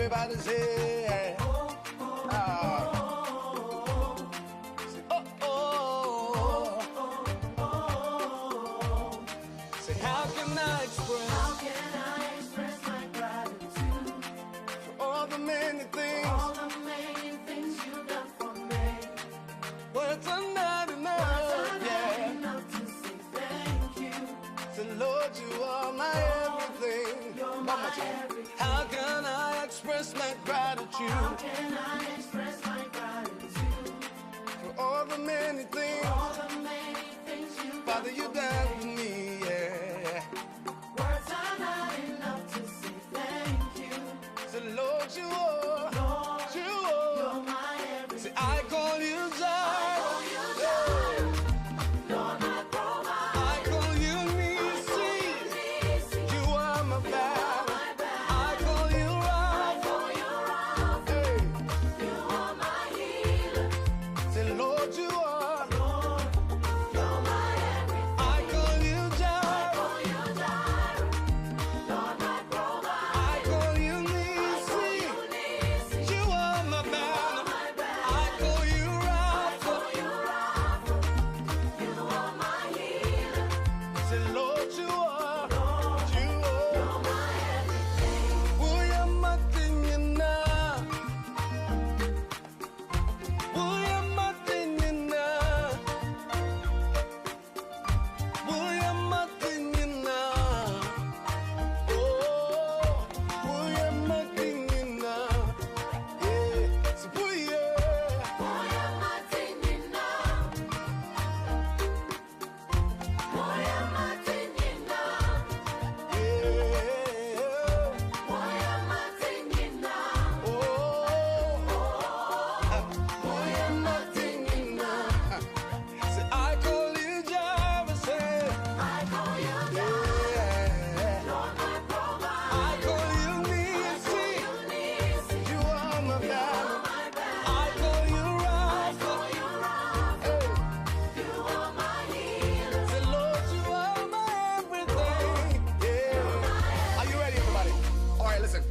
Everybody say, ah. Say, oh, oh. Say, how can I express my gratitude for all the many things you've done for me? Words are not enough, to say thank you. Say, Lord, you are my everything. You're my everything. How can I express my gratitude? How can I express my gratitude for all the many things, Father, you done for me, yeah. Words are not enough to say thank you. So Lord, you are, you're my everything. Say, I call you Jireh. You're my provider. I call you Nisi. You are my banner. I call you Rapha. Hey. You are my healer. Say, Lord, you are. You're my everything. I call you Jireh. Lord, my provider. I call you Nisi. You are my banner. I call you Rapha. You are my healer. Say, Lord, you are. You're my everything. Are you ready, everybody? All right, listen.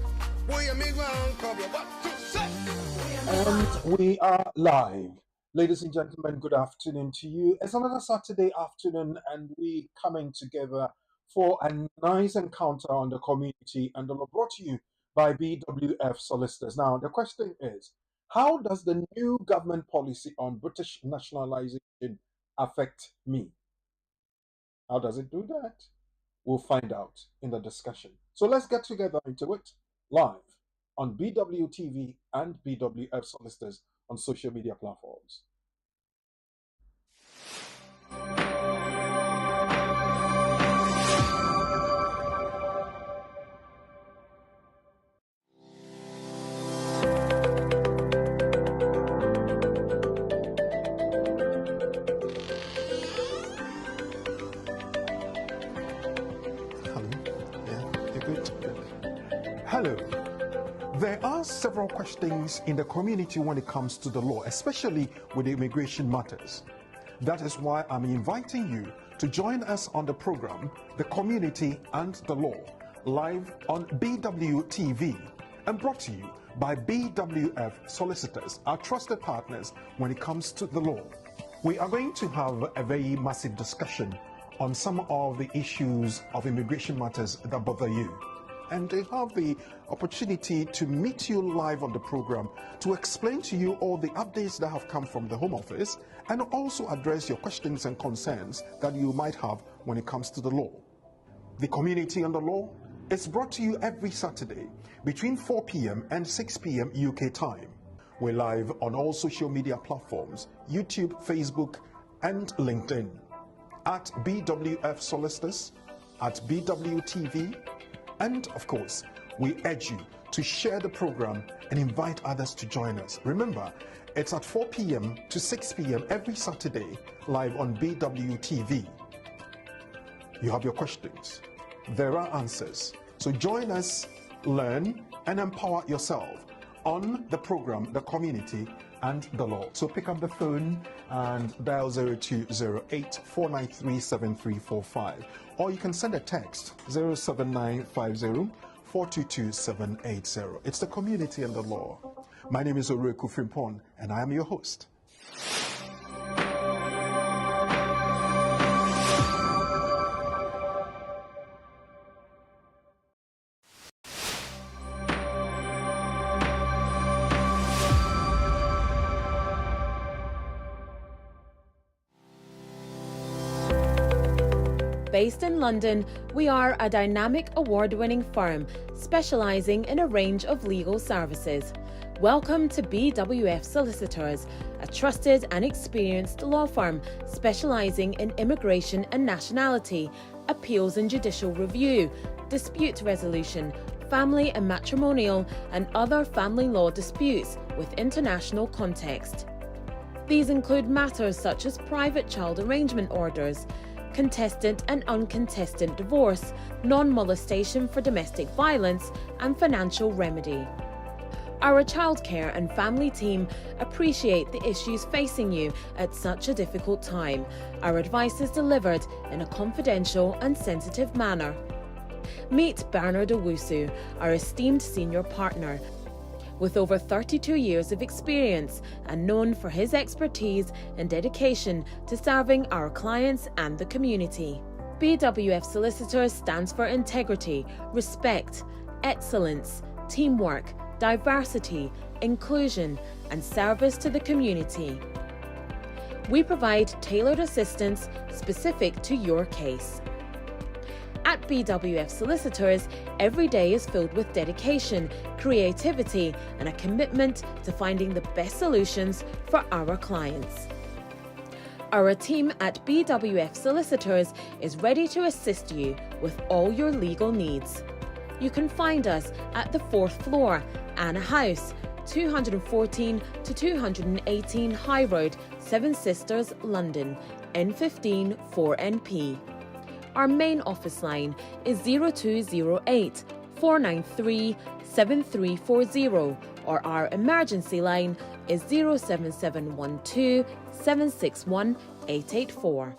And we are live. Ladies and gentlemen, good afternoon to you. It's another Saturday afternoon, and we coming together for a nice encounter on the community, and brought to you by BWF Solicitors. Now, the question is, how does the new government policy on British nationalisation affect me? How does it do that? We'll find out in the discussion. So let's get together into it live on BWTV and BWF Solicitors on social media platforms. Hello. There are several questions in the community when it comes to the law, especially with immigration matters. That is why I'm inviting you to join us on the program, The Community and the Law, live on BWTV and brought to you by BWF Solicitors, our trusted partners when it comes to the law. We are going to have a very massive discussion on some of the issues of immigration matters that bother you. And they have the opportunity to meet you live on the program to explain to you all the updates that have come from the Home Office and also address your questions and concerns that you might have when it comes to the law. The Community and the Law is brought to you every Saturday between 4 p.m. and 6 p.m. UK time. We're live on all social media platforms, YouTube, Facebook, and LinkedIn. At BWF Solicitors, at BWTV, and of course, we urge you to share the program and invite others to join us. Remember, it's at 4 p.m. to 6 p.m. every Saturday, live on BWTV. You have your questions. There are answers. So join us, learn, and empower yourself on the program, The Community and the Law. So pick up the phone and dial 0208-493-7345. Or you can send a text 07950 422780. It's the community and the law. My name is Oreku Frimpong, and I am your host. Based in London, we are a dynamic award-winning firm specialising in a range of legal services. Welcome to BWF Solicitors, a trusted and experienced law firm specialising in immigration and nationality, appeals and judicial review, dispute resolution, family and matrimonial, and other family law disputes with international context. These include matters such as private child arrangement orders, contested and uncontested divorce, non-molestation for domestic violence, and financial remedy. Our childcare and family team appreciate the issues facing you at such a difficult time. Our advice is delivered in a confidential and sensitive manner. Meet Bernard Owusu, our esteemed senior partner. With over 32 years of experience and known for his expertise and dedication to serving our clients and the community. BWF Solicitors stands for integrity, respect, excellence, teamwork, diversity, inclusion, and service to the community. We provide tailored assistance specific to your case. At BWF Solicitors, every day is filled with dedication, creativity, and a commitment to finding the best solutions for our clients. Our team at BWF Solicitors is ready to assist you with all your legal needs. You can find us at the 4th floor, Anna House, 214 to 218 High Road, Seven Sisters, London, N15 4NP. Our main office line is 0208 493 7340, or our emergency line is 07712 761 884.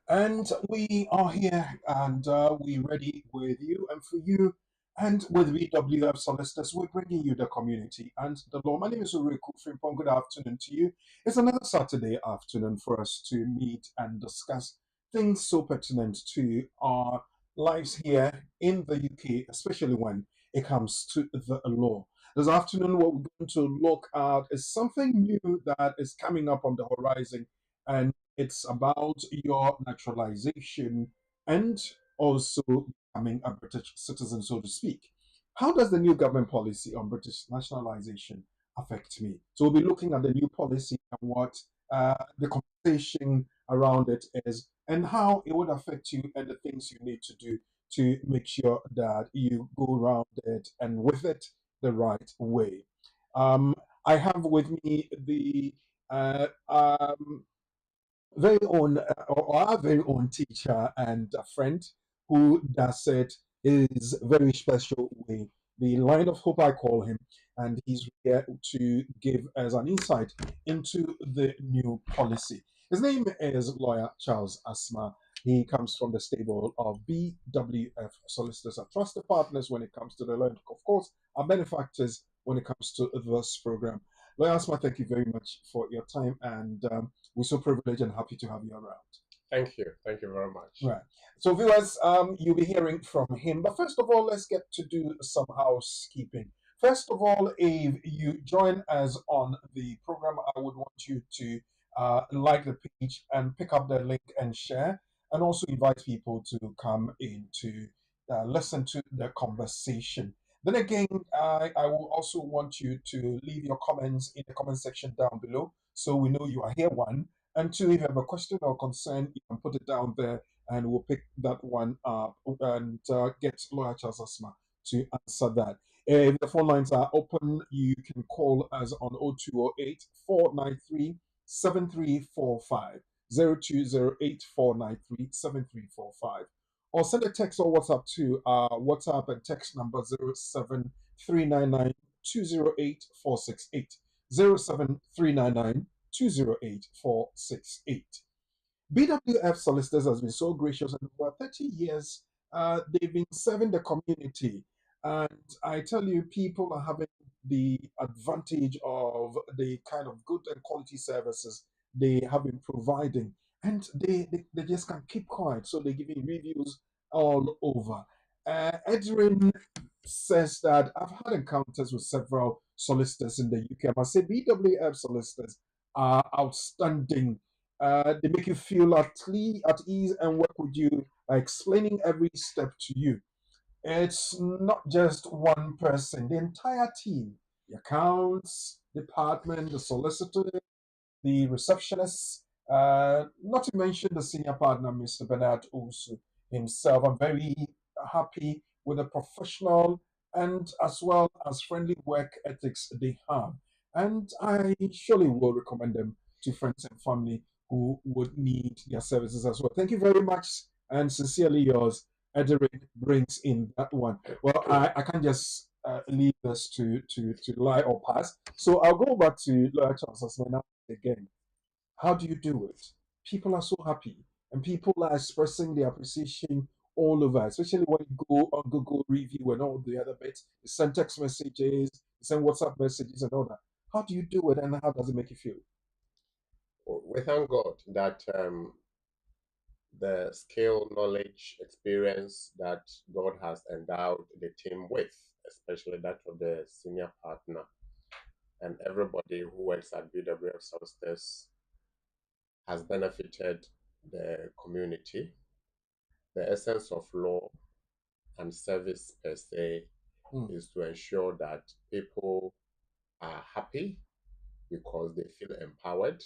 And we are here and we're ready with you and for you. And with VWF Solicitors, we're bringing you the community and the law. My name is Uriku Frimpong. Good afternoon to you. It's another Saturday afternoon for us to meet and discuss things so pertinent to our lives here in the UK, especially when it comes to the law. This afternoon, what we're going to look at is something new that is coming up on the horizon, and it's about your naturalization and also becoming a British citizen, so to speak. How does the new government policy on British nationalization affect me? So we'll be looking at the new policy and what the conversation around it is, and how it would affect you and the things you need to do to make sure that you go around it and with it the right way. Um, I have with me the uh, um, very own or our very own teacher and a friend who does it his very special way. The line of hope, I call him, and he's here to give us an insight into the new policy. His name is lawyer Charles Asma. He comes from the stable of BWF Solicitors and Trusted Partners when it comes to the land, of course, our benefactors when it comes to this program. Lawyer Asma, thank you very much for your time, and we're so privileged and happy to have you around. Thank you. Thank you very much. Right. So, viewers, you'll be hearing from him. But first of all, let's get to do some housekeeping. First of all, if you join us on the program, I would want you to like the page and pick up the link and share, and also invite people to come in to listen to the conversation. Then again, I will also want you to leave your comments in the comment section down below so we know you are here, one. And two, if you have a question or concern, you can put it down there and we'll pick that one up and get Lawyer Charles Asma to answer that. If the phone lines are open, you can call us on 0208 493 7345, 0208 493 7345, or send a text or WhatsApp to WhatsApp and text number 07399 208 468, 07399 208 468. BWF Solicitors has been so gracious, and for 30 years, they've been serving the community. And I tell you, people are having the advantage of the kind of good and quality services they have been providing. And they just can't keep quiet, so they're giving reviews all over. Edrin says that I've had encounters with several solicitors in the UK. I must say, BWF solicitors are outstanding. They make you feel at ease and work with you by explaining every step to you. It's not just one person, the entire team, the accounts department, the solicitor, the receptionist, not to mention the senior partner, Mr. Bernard Usu himself. I'm very happy with the professional and as well as friendly work ethics they have. And I surely will recommend them to friends and family who would need their services as well. Thank you very much, and sincerely yours, Ederic brings in that one. Well, I can't just leave this to lie or pass. So I'll go back to Lawyer Charles Asmena again. How do you do it? People are so happy, and people are expressing their appreciation all over, especially when you go on Google review and all the other bits. You send text messages, you send WhatsApp messages, and all that. How do you do it, and how does it make you feel? We thank God that the skill, knowledge, experience that God has endowed the team with, especially that of the senior partner and everybody who works at BWF Solicitors, has benefited the community. The essence of law and service per se is to ensure that people are happy because they feel empowered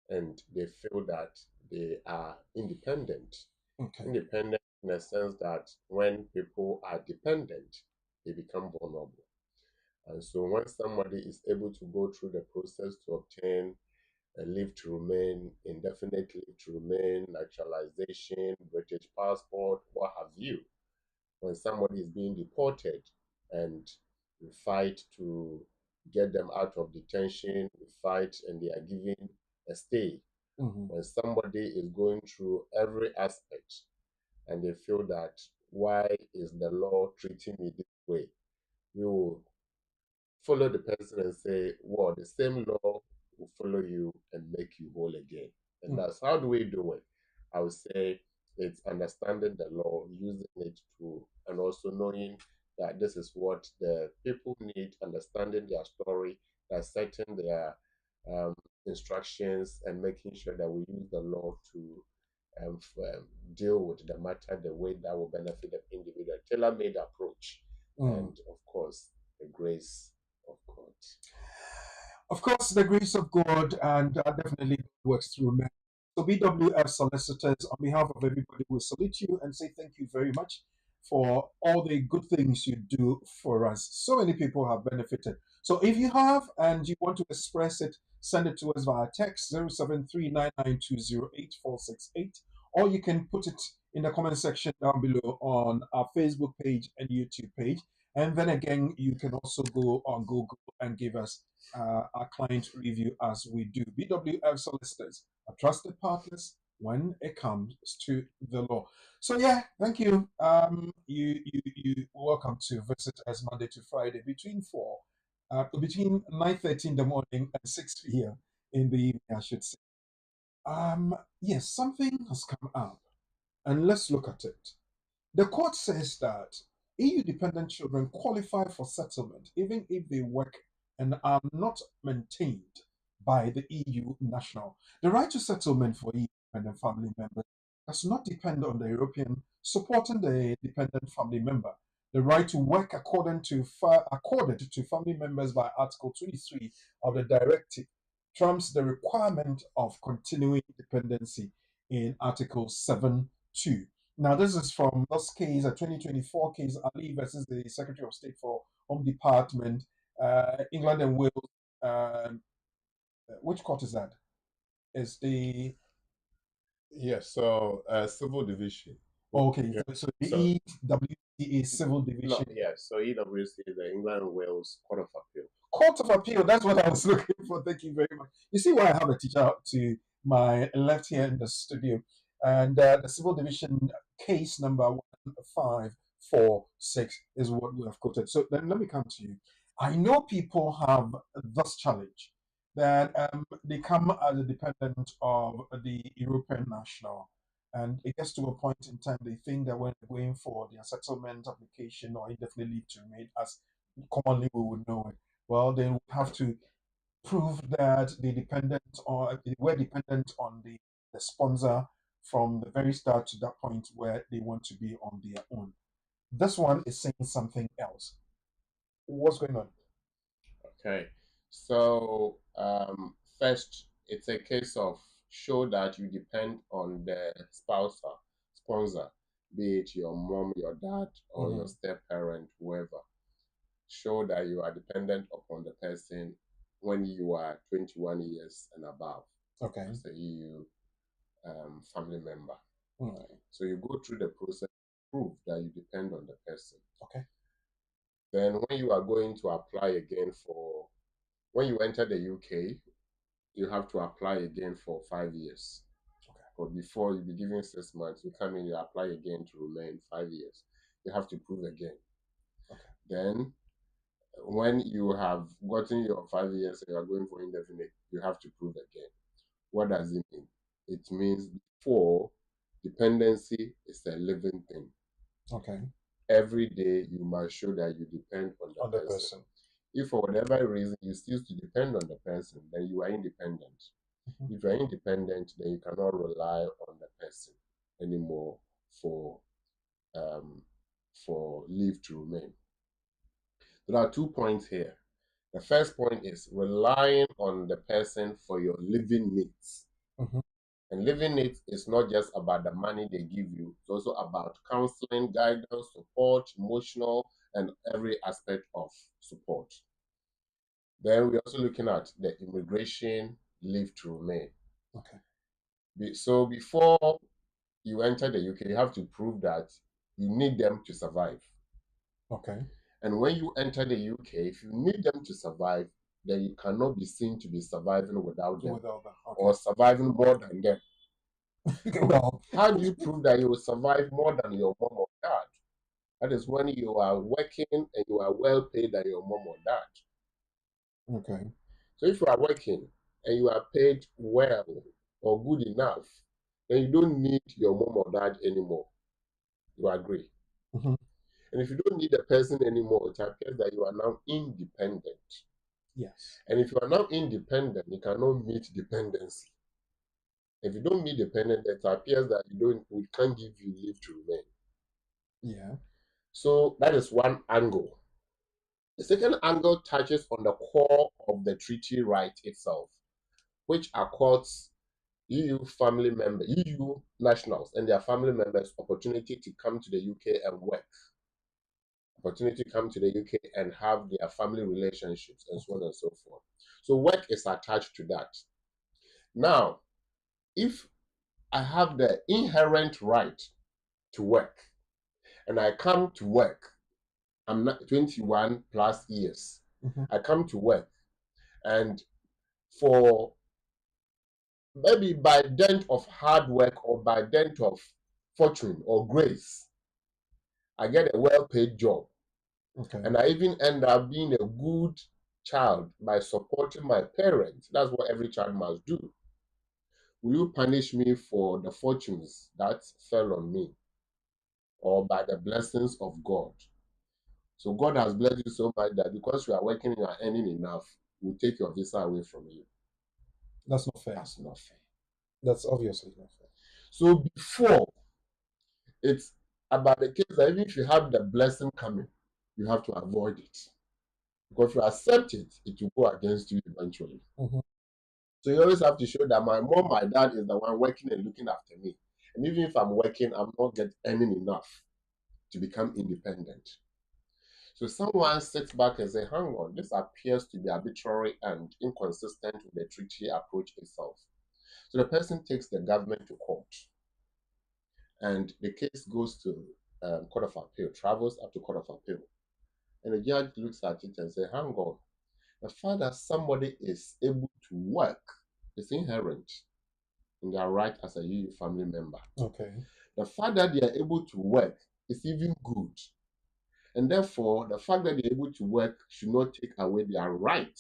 and they feel that they are independent. Okay. Independent in the sense that when people are dependent, they become vulnerable. And so when somebody is able to go through the process to obtain a leave to remain, indefinite leave to remain, naturalization, British passport, what have you, when somebody is being deported and we fight to get them out of detention, we fight and they are given a stay. When somebody is going through every aspect and they feel that, why is the law treating me this way? We will follow the person and say, well, the same law will follow you and make you whole again. And that's how do we do it? I would say it's understanding the law, using it to, and also knowing that this is what the people need, understanding their story, dissecting their instructions, and making sure that we use the law to deal with the matter the way that will benefit the individual. Tailor-made approach, and of course, the grace of God. Of course, the grace of God, and definitely works through men. So, BWF solicitors, on behalf of everybody, will salute you and say thank you very much for all the good things you do for us. So many people have benefited. So, if you have and you want to express it, send it to us via text 07399208 or you can put it in the comment section down below on our Facebook page and YouTube page. And then again, you can also go on Google and give us our client review as we do. BWF solicitors are trusted partners when it comes to the law. So yeah, thank you. You welcome to visit us Monday to Friday between 9:30 in the morning and 6 p.m. in the evening, I should say. Yes, something has come up, and let's look at it. The court says that EU dependent children qualify for settlement even if they work and are not maintained by the EU national. The right to settlement for EU dependent family members does not depend on the European supporting the dependent family member. The right to work accorded to family members by Article 23 of the directive trumps the requirement of continuing dependency in Article 7.2. Now, this is from this case, a 2024 case, Ali versus the Secretary of State for Home Department, England and Wales. Which court is that? Is the Yes, so civil division. okay? Yeah. So the So EWCA Civil no, Division yes. So EWC, the England and Wales Court of Appeal. Court of Appeal. That's what I was looking for. Thank you very much. You see why I have a teacher to my left here in the studio, and the Civil Division case number 1546 is what we have quoted. So then let me come to you. I know people have this challenge that they come as a dependent of the European national. And it gets to a point in time they think that when they're going for their settlement application or indefinite leave to remain, as commonly we would know it, well, they would have to prove that they were dependent on the sponsor from the very start to that point where they want to be on their own. This one is saying something else. What's going on? Okay. So first, it's a case of show that you depend on the sponsor, be it your mom, your dad, or your step parent, whoever. Show that you are dependent upon the person when you are 21 years and above Okay. as a EU family member. Mm. So you go through the process to prove that you depend on the person. Okay. Then when you are going to apply again when you enter the UK, you have to apply again for 5 years. Okay. But before you be given 6 months, you come in, you apply again to remain 5 years. You have to prove again. Okay. Then when you have gotten your 5 years and you are going for indefinite, you have to prove again. What does it mean? It means before, dependency is a living thing. Okay. Every day you must show that you depend on the person. If for whatever reason you still to depend on the person, then you are independent. If you are independent, then you cannot rely on the person anymore for leave to remain. There are 2 points here. The first point is relying on the person for your living needs. And living needs is not just about the money they give you, it's also about counseling, guidance, support, emotional, and every aspect of support. Then we're also looking at the immigration leave to remain. Okay. So before you enter the UK, you have to prove that you need them to survive. Okay. And when you enter the UK, if you need them to survive, then you cannot be seen to be surviving without them. Okay. Or surviving more than them. Well, how do you prove that you will survive more than your mom or dad? That is when you are working and you are well paid than your mom or dad. Okay. So if you are working and you are paid well or good enough, then you don't need your mom or dad anymore. You agree? And if you don't need the person anymore, it appears that you are now independent. Yes. And if you are now independent, you cannot meet dependency. If you don't meet dependent, it appears that we can't give you leave to remain. Yeah. So that is one angle. The second angle touches on the core of the treaty right itself, which accords EU family members, EU nationals and their family members opportunity to come to the UK and work, opportunity to come to the UK and have their family relationships and so on and so forth. So work is attached to that. Now, if I have the inherent right to work and I come to work, I'm not 21 plus years. I come to work and for maybe by dint of hard work or by dint of fortune or grace, I get a well-paid job. Okay. And I even end up being a good child by supporting my parents. That's what every child must do. Will you punish me for the fortunes that fell on me or by the blessings of God? So God has blessed you so much that because you are working, you are earning enough, we'll take your visa away from you. That's not fair. That's not fair. That's obviously not fair. So before, it's about the case that even if you have the blessing coming, you have to avoid it. Because if you accept it, it will go against you eventually. Mm-hmm. So you always have to show that my mom, my dad is the one working and looking after me. And even if I'm working, I'm not earning enough to become independent. So someone sits back and says, hang on, this appears to be arbitrary and inconsistent with the treaty approach itself. So the person takes the government to court. And the case goes to Court of Appeal, travels up to Court of Appeal. And the judge looks at it and says, hang on, the fact that somebody is able to work is inherent in their right as a EU family member. Okay. The fact that they are able to work is even good. And therefore, the fact that they're able to work should not take away their right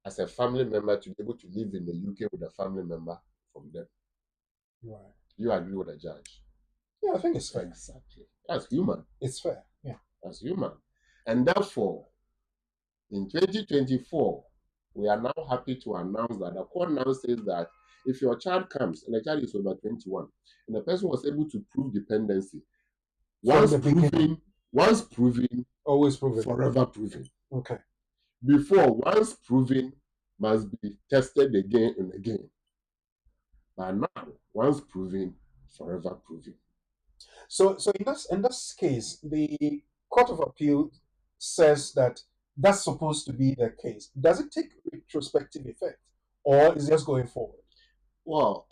as a family member to be able to live in the UK with a family member from them. Right. You agree with the judge? Yeah, I think it's fair. Exactly. That's human. It's fair. Yeah. That's human. And therefore, in 2024, we are now happy to announce that the court now says that if your child comes and the child is over 21 and the person was able to prove dependency, once proven, always proven, forever proven. Okay. Before, once proven, must be tested again and again. But now, once proven, forever proven. So in this case, the Court of Appeal says that that's supposed to be the case. Does it take retrospective effect, or is it just going forward? Well,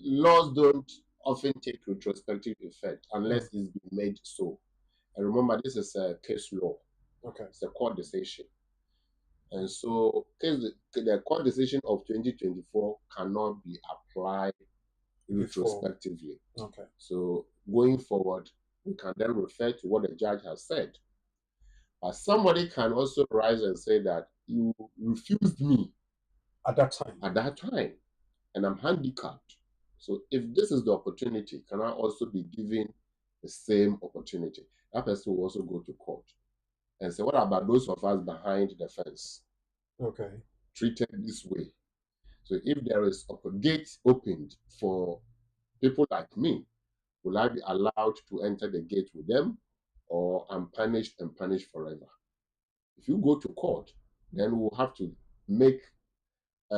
laws don't often take retrospective effect unless it's been made so. And remember, this is a case law. Okay. It's a court decision. And so the court decision of 2024 cannot be applied retrospectively. Okay. So going forward, we can then refer to what the judge has said. But somebody can also rise and say that you refused me at that time, and I'm handicapped. So if this is the opportunity, can I also be given the same opportunity? That person will also go to court and say, what about those of us behind the fence? Okay. Treated this way. So if there is a gate opened for people like me, will I be allowed to enter the gate with them, or I'm punished and punished forever? If you go to court, then we'll have to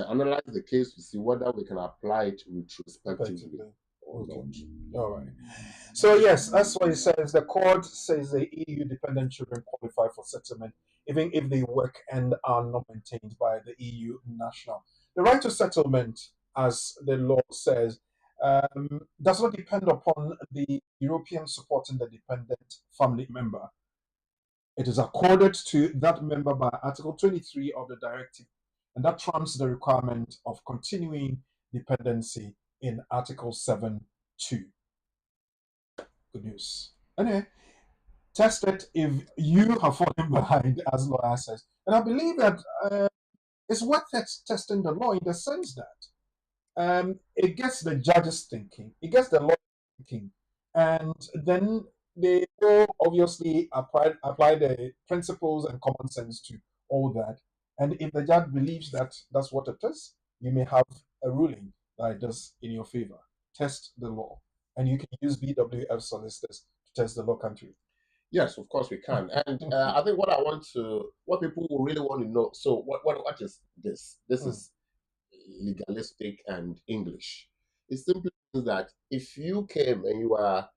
analyze the case to see whether we can apply it retrospectively or not. All right. So yes, that's what it says. The court says the EU dependent children qualify for settlement even if they work and are not maintained by the EU national. The right to settlement, as the law says, does not depend upon the European supporting the dependent family member. It is accorded to that member by Article 23 of the directive, and that trumps the requirement of continuing dependency in Article 7.2. Good news. Anyway, test it if you have fallen behind, as lawyer says. And I believe that it's worth testing the law in the sense that it gets the judges thinking, it gets the law thinking, and then they will obviously apply the principles and common sense to all that. And if the judge believes that that's what it is, you may have a ruling that it does in your favor. Test the law. And you can use BWF solicitors to test the law, can't you? Yes, of course we can. And I think what people will really want to know, so what is this? This is legalistic and English. It simply means that if you came and you are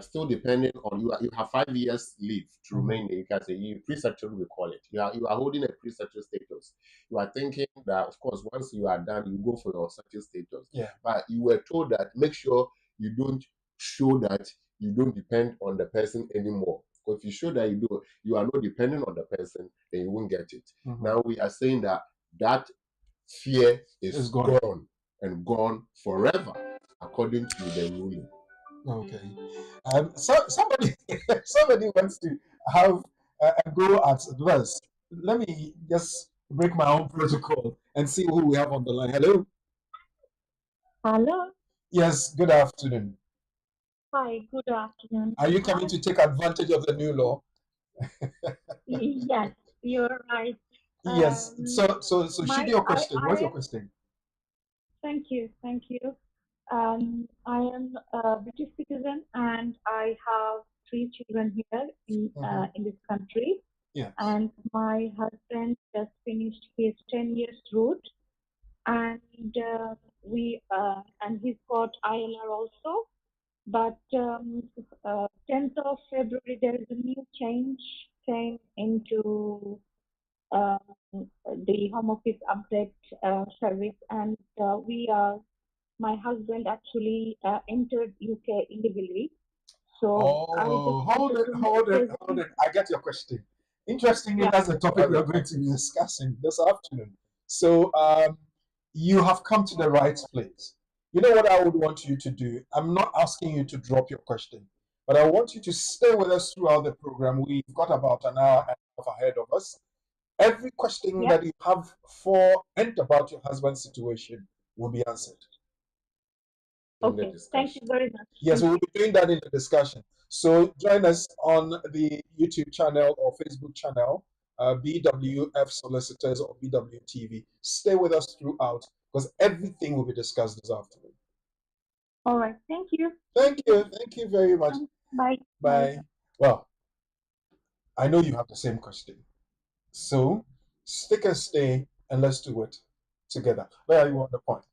still depending on you have 5 years leave to remain there, you can say you pre-settled, we call it. You are holding a pre-settled status. You are thinking that of course once you are done, you go for your settled status. Yeah. But you were told that make sure you don't show that you don't depend on the person anymore. Because if you show that you are not dependent on the person, then you won't get it. Now we are saying that fear is gone and gone forever, according to the ruling. Okay. So somebody wants to have a go at this. Let me just break my own protocol and see who we have on the line. Hello. Hello. Yes. Good afternoon. Hi. Good afternoon. Are you coming to take advantage of the new law? Yes, you're right. Yes. So My, Shidi, your question. I What's your am, question? thank you, thank you. I am a British citizen and I have three children here Mm-hmm. in this country. Yes. And my husband just finished his 10 years route, and he's got ILR also. But 10th of February, there is a new change came into um, the Home Office update service, and my husband actually entered UK illegally. So I just Oh, hold wanted it, to know if hold it, there's hold any, it. I get your question. Interestingly, yeah, that's the topic we are going to be discussing this afternoon. So, you have come to the right place. You know what I would want you to do? I'm not asking you to drop your question, but I want you to stay with us throughout the program. We've got about an hour and a half ahead of us. Every question yeah, that you have for and about your husband's situation will be answered. in the okay. Thank discussion. you very much. Yes, Thank we will you. be doing that in the discussion. So join us on the YouTube channel or Facebook channel, BWF Solicitors or BWTV. Stay with us throughout because everything will be discussed this afternoon. All right. Thank you. Thank you. Thank you very much. Bye. Bye. Bye. Well, I know you have the same question. So stick and stay and let's do it together. Where are you on the point?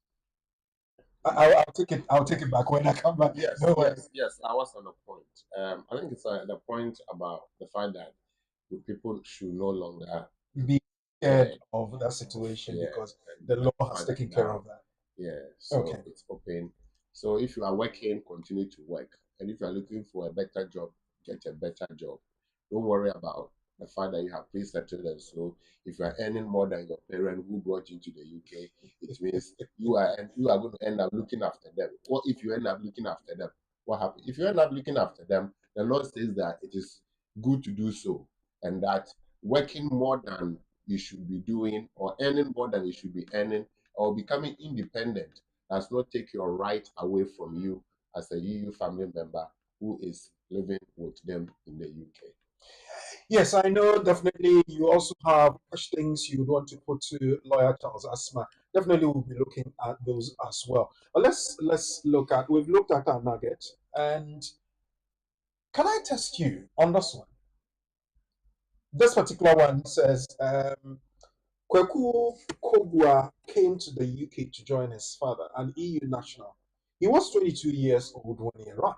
I'll take it. I'll take it back when I come back. Yes, No worries. yes. I was on the point. I think it's the point about the fact that the people should no longer Be scared of that situation yeah, because and the law has find taken that care now. of that. Yeah, so Okay. it's open. So if you are working, continue to work. And if you are looking for a better job, get a better job. Don't worry about the fact that you have pre-settled. And so if you are earning more than your parent who brought you to the UK, it means you are going to end up looking after them. What if you end up looking after them? What happens? If you end up looking after them, the law says that it is good to do so, and that working more than you should be doing or earning more than you should be earning or becoming independent does not take your right away from you as a EU family member who is living with them in the UK. Yes, I know definitely you also have questions you would want to put to lawyer Charles Asma. Definitely we'll be looking at those as well. But let's look at we've looked at our nugget and can I test you on this one? This particular one says Kweku Kogwa came to the UK to join his father, an EU national. He was 22 years old when he arrived.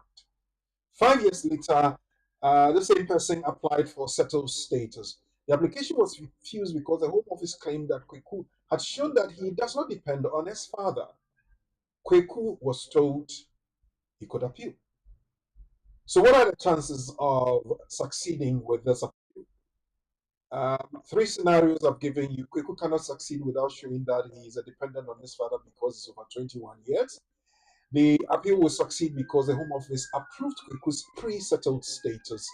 5 years later, the same person applied for settled status. The application was refused because the Home Office claimed that Kweku had shown that he does not depend on his father. Kweku was told he could appeal. So, what are the chances of succeeding with this appeal? Three scenarios I've given you. Kweku cannot succeed without showing that he is a dependent on his father because he's over 21 years. The appeal will succeed because the Home Office approved Kweku's pre-settled status.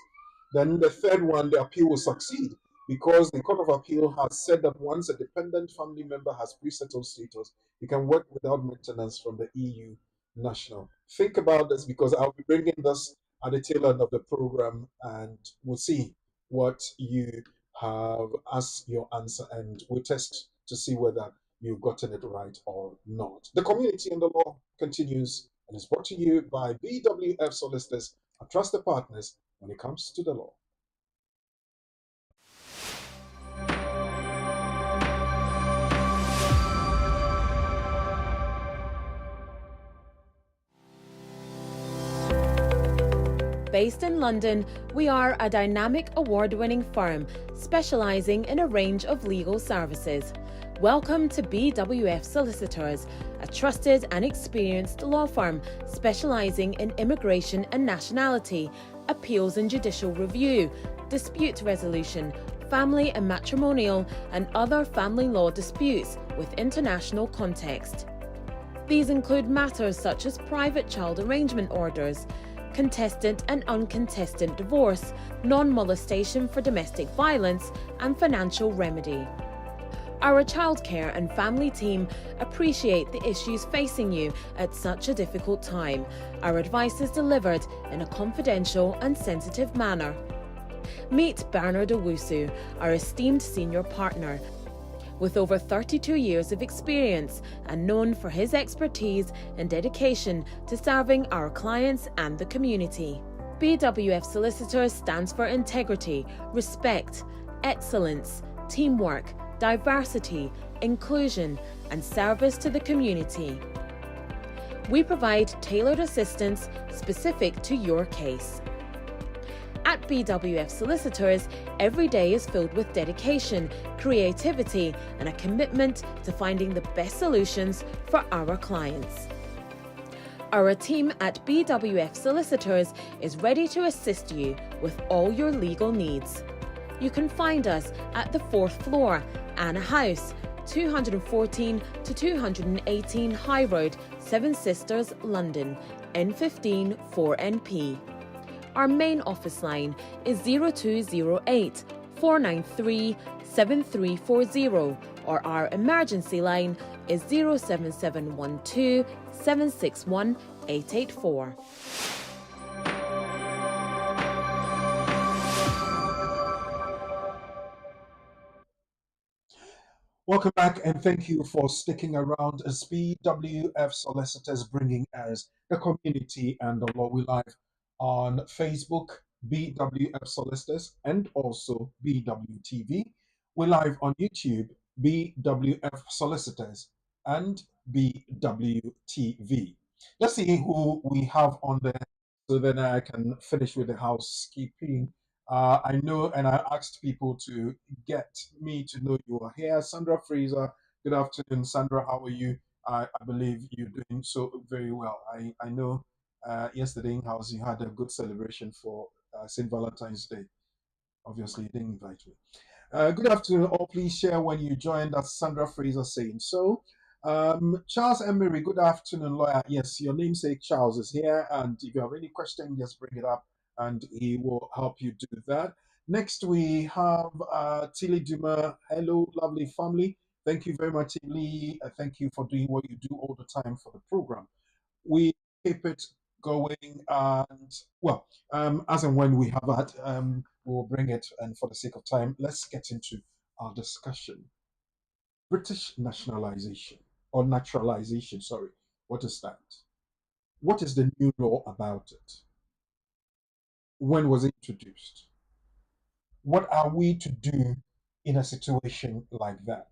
Then the third one, the appeal will succeed because the Court of Appeal has said that once a dependent family member has pre-settled status, he can work without maintenance from the EU national. Think about this because I'll be bringing this at the tail end of the program and we'll see what you have as your answer and we'll test to see whether you've gotten it right or not. The Community and the Law continues and is brought to you by BWF Solicitors, a trusted partners when it comes to the law. Based in London, we are a dynamic award-winning firm specialising in a range of legal services. Welcome to BWF Solicitors, a trusted and experienced law firm specialising in immigration and nationality, appeals and judicial review, dispute resolution, family and matrimonial, and other family law disputes with international context. These include matters such as private child arrangement orders, contested and uncontested divorce, non-molestation for domestic violence, and financial remedy. Our childcare and family team appreciate the issues facing you at such a difficult time. Our advice is delivered in a confidential and sensitive manner. Meet Bernard Owusu, our esteemed senior partner. with over 32 years of experience and known for his expertise and dedication to serving our clients and the community. BWF Solicitors stands for integrity, respect, excellence, teamwork, diversity, inclusion, and service to the community. We provide tailored assistance specific to your case. At BWF Solicitors, every day is filled with dedication, creativity, and a commitment to finding the best solutions for our clients. Our team at BWF Solicitors is ready to assist you with all your legal needs. You can find us at the 4th floor, Anna House, 214 to 218 High Road, Seven Sisters, London, N15 4NP. Our main office line is 0208 493 7340, or our emergency line is 07712 761 884. Welcome back, and thank you for sticking around as BWF Solicitors bringing us the community and the law. We live on Facebook, BWF Solicitors, and also BWTV. We're live on YouTube, BWF Solicitors, and BWTV. Let's see who we have on there so then I can finish with the housekeeping. I know, and I asked people to get me to know you are here. Sandra Fraser, good afternoon. Sandra, how are you? I believe you're doing so very well. I know yesterday in house you had a good celebration for St. Valentine's Day. Obviously, you didn't invite me. Good afternoon, all. Please share when you joined. That's Sandra Fraser saying so. Charles Emery, good afternoon, lawyer. Yes, your namesake Charles is here, and if you have any question, just bring it up and he will help you do that. Next, we have Tilly Duma. Hello, lovely family. Thank you very much, Tilly. Thank you for doing what you do all the time for the program. We keep it going, and well, as and when we have that, we'll bring it. And for the sake of time, let's get into our discussion. British nationalization or naturalization, sorry. What is that? What is the new law about it? When was it introduced? What are we to do in a situation like that?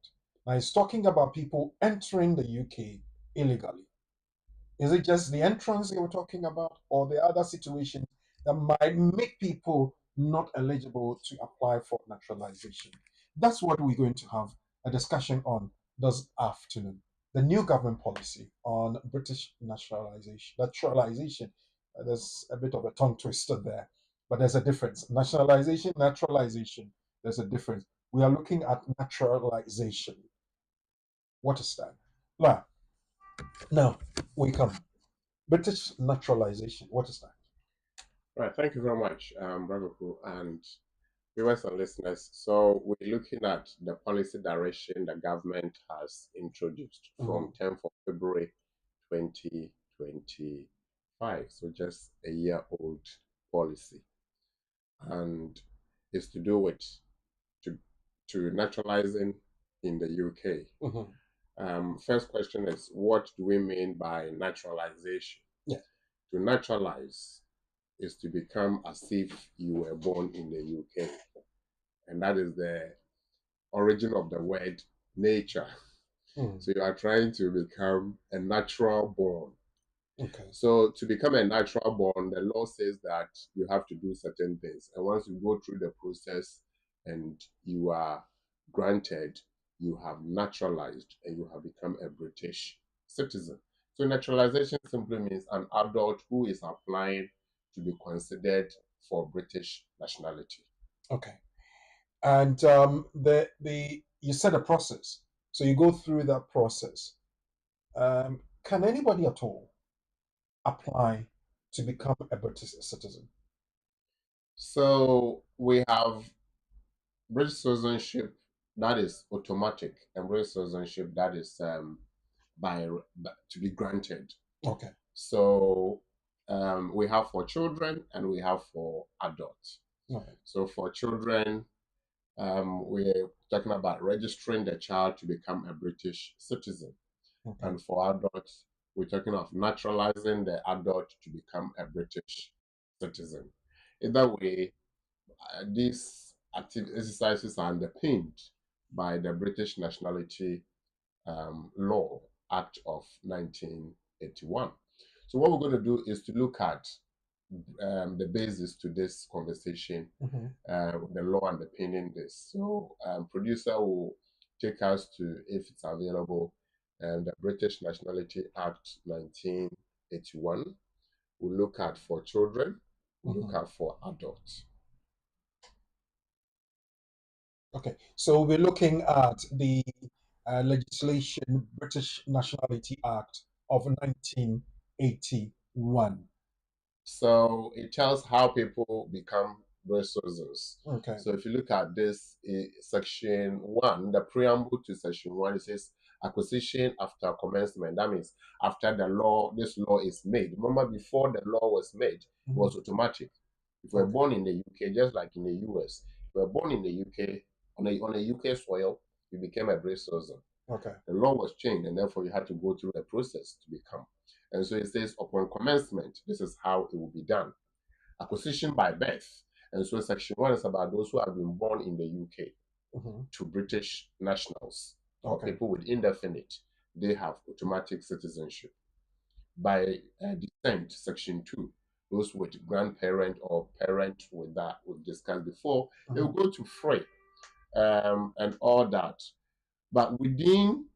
Now, it's talking about people entering the UK illegally. Is it just the entrance they were talking about, or the other situations that might make people not eligible to apply for naturalization? That's what we're going to have a discussion on this afternoon. The new government policy on British nationalization. Naturalization. There's a bit of a tongue twister there, but there's a difference. Nationalization, naturalization. There's a difference. We are looking at naturalization. What is that? Well, now we come. British naturalization. What is that? Right, thank you very much, Bravo, and viewers and listeners. So we're looking at the policy direction the government has introduced from 10th of February 2025. So just a year-old policy, and it's to do with to naturalizing in the UK. First question is, what do we mean by naturalization? Yeah. To naturalize is to become as if you were born in the UK. And that is the origin of the word nature. So you are trying to become a natural born. Okay. So to become a natural born, the law says that you have to do certain things. And once you go through the process and you are granted, you have naturalized and you have become a British citizen. So naturalization simply means an adult who is applying to be considered for British nationality. Okay. And you said a process. So you go through that process. Can anybody at all apply to become a British citizen? So we have British citizenship that is automatic, and British citizenship that is by to be granted. Okay. So we have for children and we have for adults. Okay. So for children, we're talking about registering the child to become a British citizen. Okay. And for adults, we're talking of naturalizing the adult to become a British citizen. Either way, these active exercises are underpinned by the British Nationality Law Act of 1981. So what we're going to do is to look at the basis to this conversation, the law underpinning this. So producer will take us to, if it's available, the British Nationality Act 1981. We'll look at for children, we'll look at for adults. Okay, so we're looking at the legislation, British Nationality Act of 1981. So it tells how people become British citizens. Okay. So if you look at this, section 1, the preamble to section 1, it says acquisition after commencement. That means after the law, this law is made. Remember, before the law was made, it was automatic. If you were born in the UK, just like in the US, if you were born in the UK, on a UK soil, you became a British citizen. Okay. The law was changed, and therefore you had to go through a process to become. And so it says, upon commencement, this is how it will be done. Acquisition by birth. And so section 1 is about those who have been born in the UK to British nationals or people with indefinite. They have automatic citizenship. By descent, section 2, those with grandparent or parent with that we've discussed before, they will go to free and all that. But within,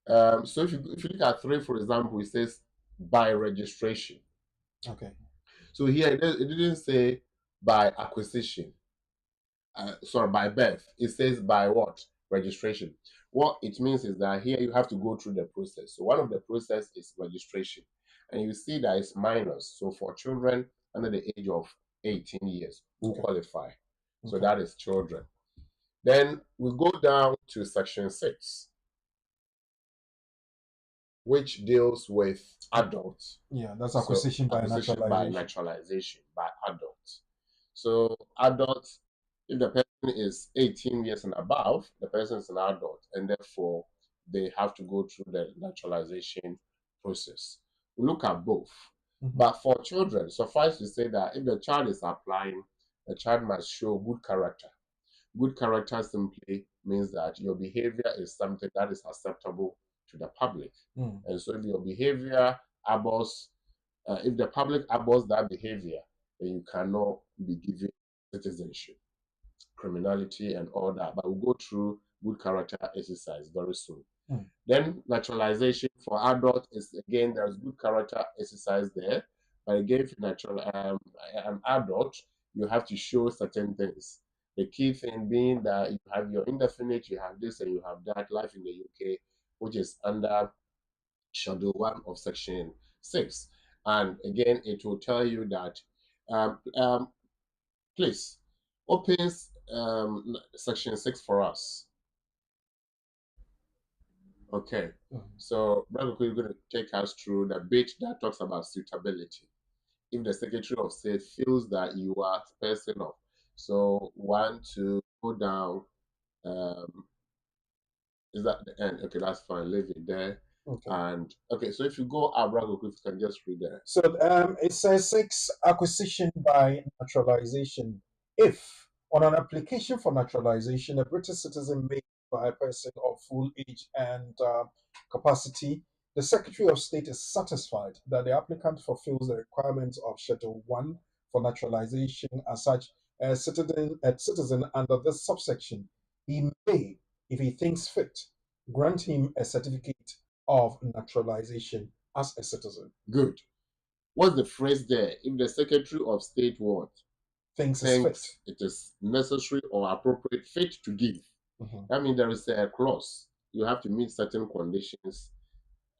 so if you look at 3, for example, it says by registration. Okay. So here it didn't say by acquisition, sorry, by birth. It says by what? Registration. What it means is that here you have to go through the process. So one of the process is registration. And you see that it's minors. So for children under the age of 18 years who qualify. So that is children. Then we go down to section 6, which deals with adults. Yeah, that's acquisition, so, acquisition by naturalization by adults. So adults, if the person is 18 years and above, the person is an adult, and therefore they have to go through the naturalization process. We look at both. But for children, suffice to say that if the child is applying, the child must show good character. Good character simply means that your behavior is something that is acceptable to the public. And so if your behavior abhors, if the public abhors that behavior, then you cannot be given citizenship, criminality, and all that. But we'll go through good character exercise very soon. Then naturalization for adults is, again, there's good character exercise there. But again, if you're an adult, you have to show certain things. The key thing being that you have your indefinite, you have this, and you have that, life in the UK, which is under Schedule 1 of Section 6. And again, it will tell you that, please, opens Section 6 for us. Okay, so Brother, you're going to take us through the bit that talks about suitability. If the Secretary of State feels that you are a person of, so 1 to go down, is that the end? Okay, that's fine. Leave it there. And okay, so if you go up, Brother, if you can just read there. So it says 6, acquisition by naturalization. If on an application for naturalization, a British citizen made by a person of full age and capacity, the Secretary of State is satisfied that the applicant fulfills the requirements of Schedule 1 for naturalization as such a citizen under this subsection, he may, if he thinks fit, grant him a certificate of naturalization as a citizen. Good. What's the phrase there? If the Secretary of State what? Thinks it is necessary or appropriate, fit to give. That means there is a clause. You have to meet certain conditions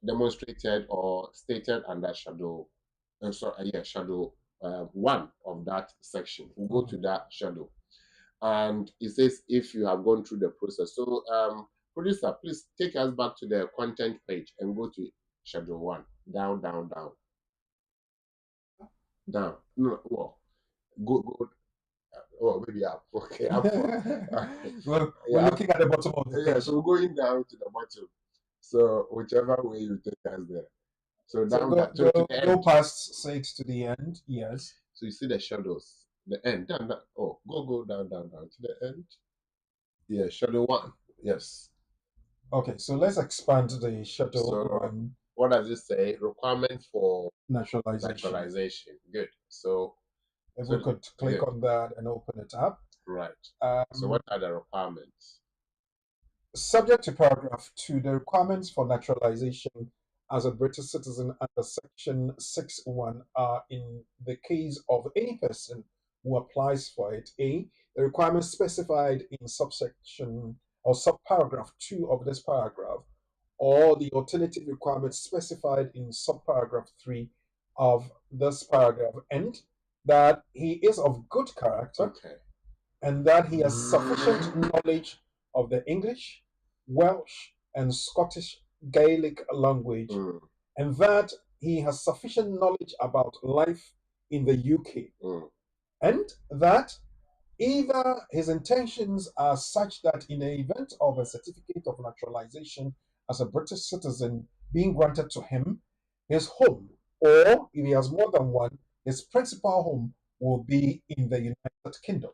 demonstrated or stated under Schedule 1 of that section. We'll go to that schedule. And it says if you have gone through the process. So producer, please take us back to the content page and go to Schedule 1. Down. No, well, go Oh, maybe up. Okay, up. Well, we're Yeah, looking at the bottom of the yeah. page. So we're going down to the bottom. So whichever way you take us there. So So down that to the go end. past 6 to the end. Yes. So you see the shadows. The end. Down, down. Oh, go down to the end. Yeah, shadow 1. Yes. Okay, so let's expand the shadow So 1 what does it say? Requirement for naturalization. naturalization. Good. So If we could click on that and open it up. right. So what are the requirements? Subject to paragraph 2, the requirements for naturalization as a British citizen under section 6.1 are in the case of any person who applies for it. A, the requirements specified in subsection or subparagraph 2 of this paragraph, or the alternative requirements specified in subparagraph 3 of this paragraph, and that he is of good character, Okay. and that he has sufficient knowledge of the English, Welsh, and Scottish Gaelic language, and that he has sufficient knowledge about life in the UK, and that either his intentions are such that in the event of a certificate of naturalization as a British citizen being granted to him, his home, or if he has more than one, his principal home will be in the United Kingdom.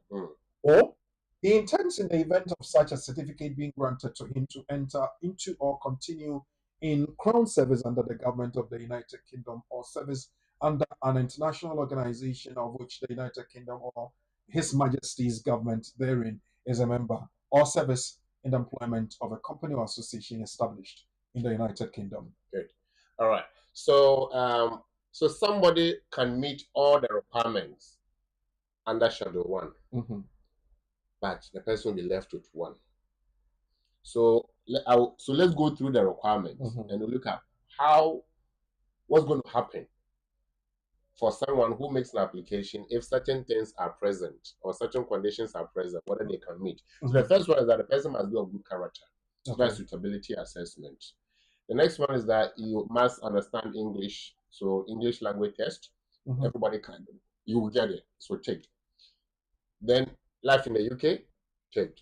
Or he intends, in the event of such a certificate being granted to him, to enter into or continue in Crown service under the government of the United Kingdom, or service under an international organization of which the United Kingdom or His Majesty's government therein is a member, or service in the employment of a company or association established in the United Kingdom. Good. All right. So so somebody can meet all the requirements under Shadow 1, but the person will be left with one. So let's go through the requirements and we'll look at what's going to happen for someone who makes an application if certain things are present or certain conditions are present, whether they can meet. So the first one is that the person must be of good character. That's suitability assessment. The next one is that you must understand English. So English language test, everybody can. You will get it. So take. Then life in the UK, take.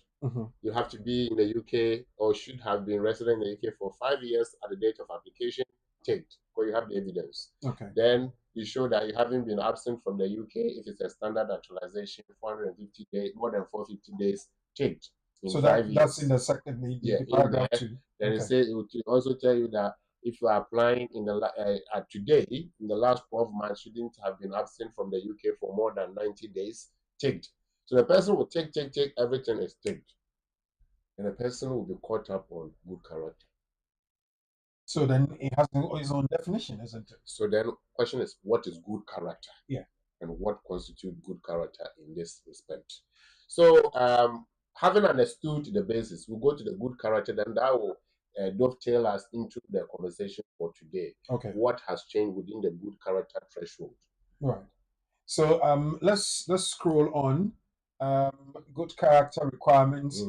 You have to be in the UK or should have been resident in the UK for 5 years at the date of application, take, because you have the evidence. Then you show that you haven't been absent from the UK if it's a standard naturalization, 450 days, more than 450 days, take. So that's in the second, the paragraph 2. Then it will also tell you that if you are applying in the today, in the last 12 months, you didn't have been absent from the UK for more than 90 days, ticked. So the person will take, everything is ticked. And the person will be caught up on good character. So then it has its own definition, isn't it? So then the question is, what is good character? Yeah. And what constitutes good character in this respect? So having understood the basis, we'll go to the good character, then that will dovetail us into the conversation for today. Okay. What has changed within the good character threshold? Right. So let's scroll on. Good character requirements.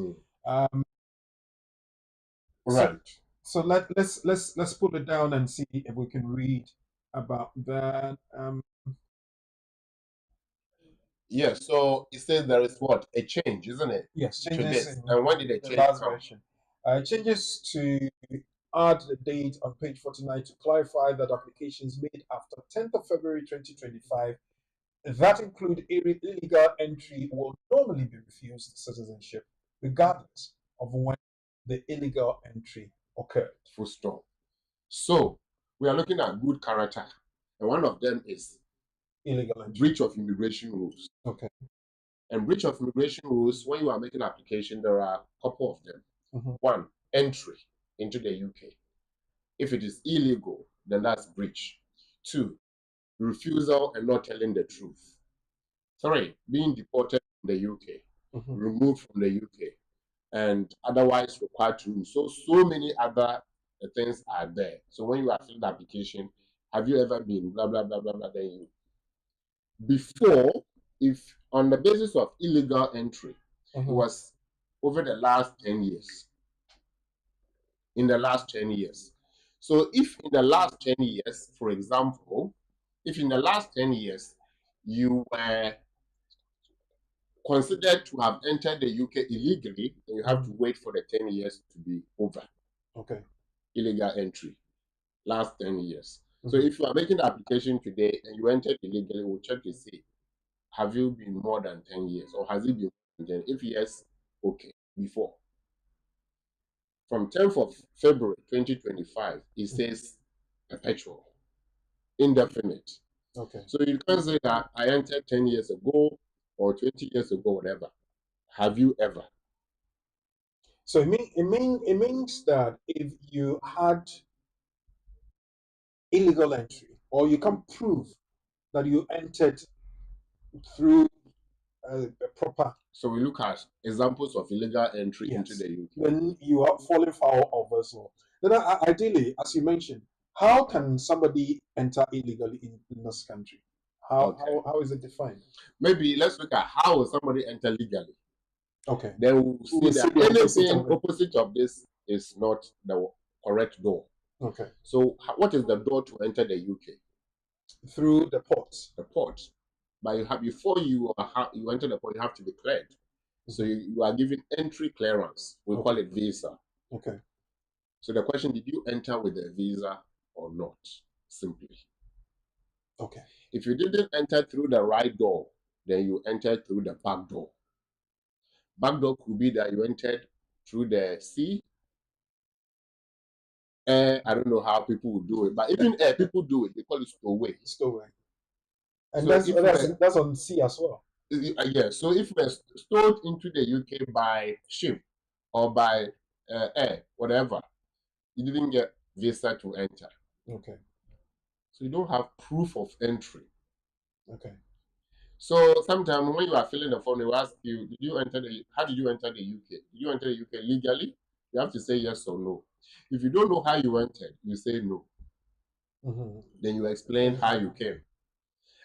Right. So let's put it down and see if we can read about that. Yes, so it says there is what? A change, isn't it? Yes, changes. To this. And when did the change last come? version. Changes to add the date on page 49 to clarify that applications made after 10th of February 2025 that include illegal entry will normally be refused citizenship, regardless of when the illegal entry occurred. Full stop. So we are looking at good character, and one of them is illegal entry. Breach of immigration rules. Okay. And breach of immigration rules, when you are making an application, there are a couple of them. One, entry into the UK. If it is illegal, then that's breach. 2, refusal and not telling the truth. 3, being deported from the UK, removed from the UK, and otherwise required to move. So many other things are there. So when you are filling the application, have you ever been blah, blah, blah, blah, blah, then you. Before, if on the basis of illegal entry, it was over the last 10 years. In the last 10 years. So if in the last 10 years, for example, if in the last 10 years you were considered to have entered the UK illegally, then you have to wait for the 10 years to be over. Okay. Illegal entry, last 10 years. So if you are making the application today and you entered illegally, we'll check to see, have you been more than 10 years or has it been more than 10? If yes, okay, before. From 10th of February 2025, it says perpetual, indefinite. Okay. So you can't say that I entered 10 years ago or 20 years ago, whatever. Have you ever? So it means that if you had illegal entry, or you can prove that you entered through a proper, So we look at examples of illegal entry into yes, the UK. then you are falling foul of this law. Then ideally, as you mentioned, how can somebody enter illegally in this country? How is it defined? Maybe let's look at how will somebody enter legally. Okay. Then we'll see that the anything opposite of this is not the correct door. Okay. So what is the door to enter the UK? Through the ports. The port. But you have, before you enter the port, you have to be cleared. So you are given entry clearance. We call it visa. Okay. So the question, did you enter with a visa or not? Simply. Okay. If you didn't enter through the right door, then you entered through the back door. Back door could be that you entered through the sea. I don't know how people would do it, but even people do it. They call it stowaway. Stowaway. And So that's on sea as well. Yeah. So if we're stowed into the UK by ship or by air, whatever, you didn't get visa to enter. Okay. So you don't have proof of entry. Okay. So sometimes when you are filling the form, they will ask you, how did you enter the UK? Did you enter the UK legally? You have to say yes or no. If you don't know how you entered, you say no. Then you explain how you came.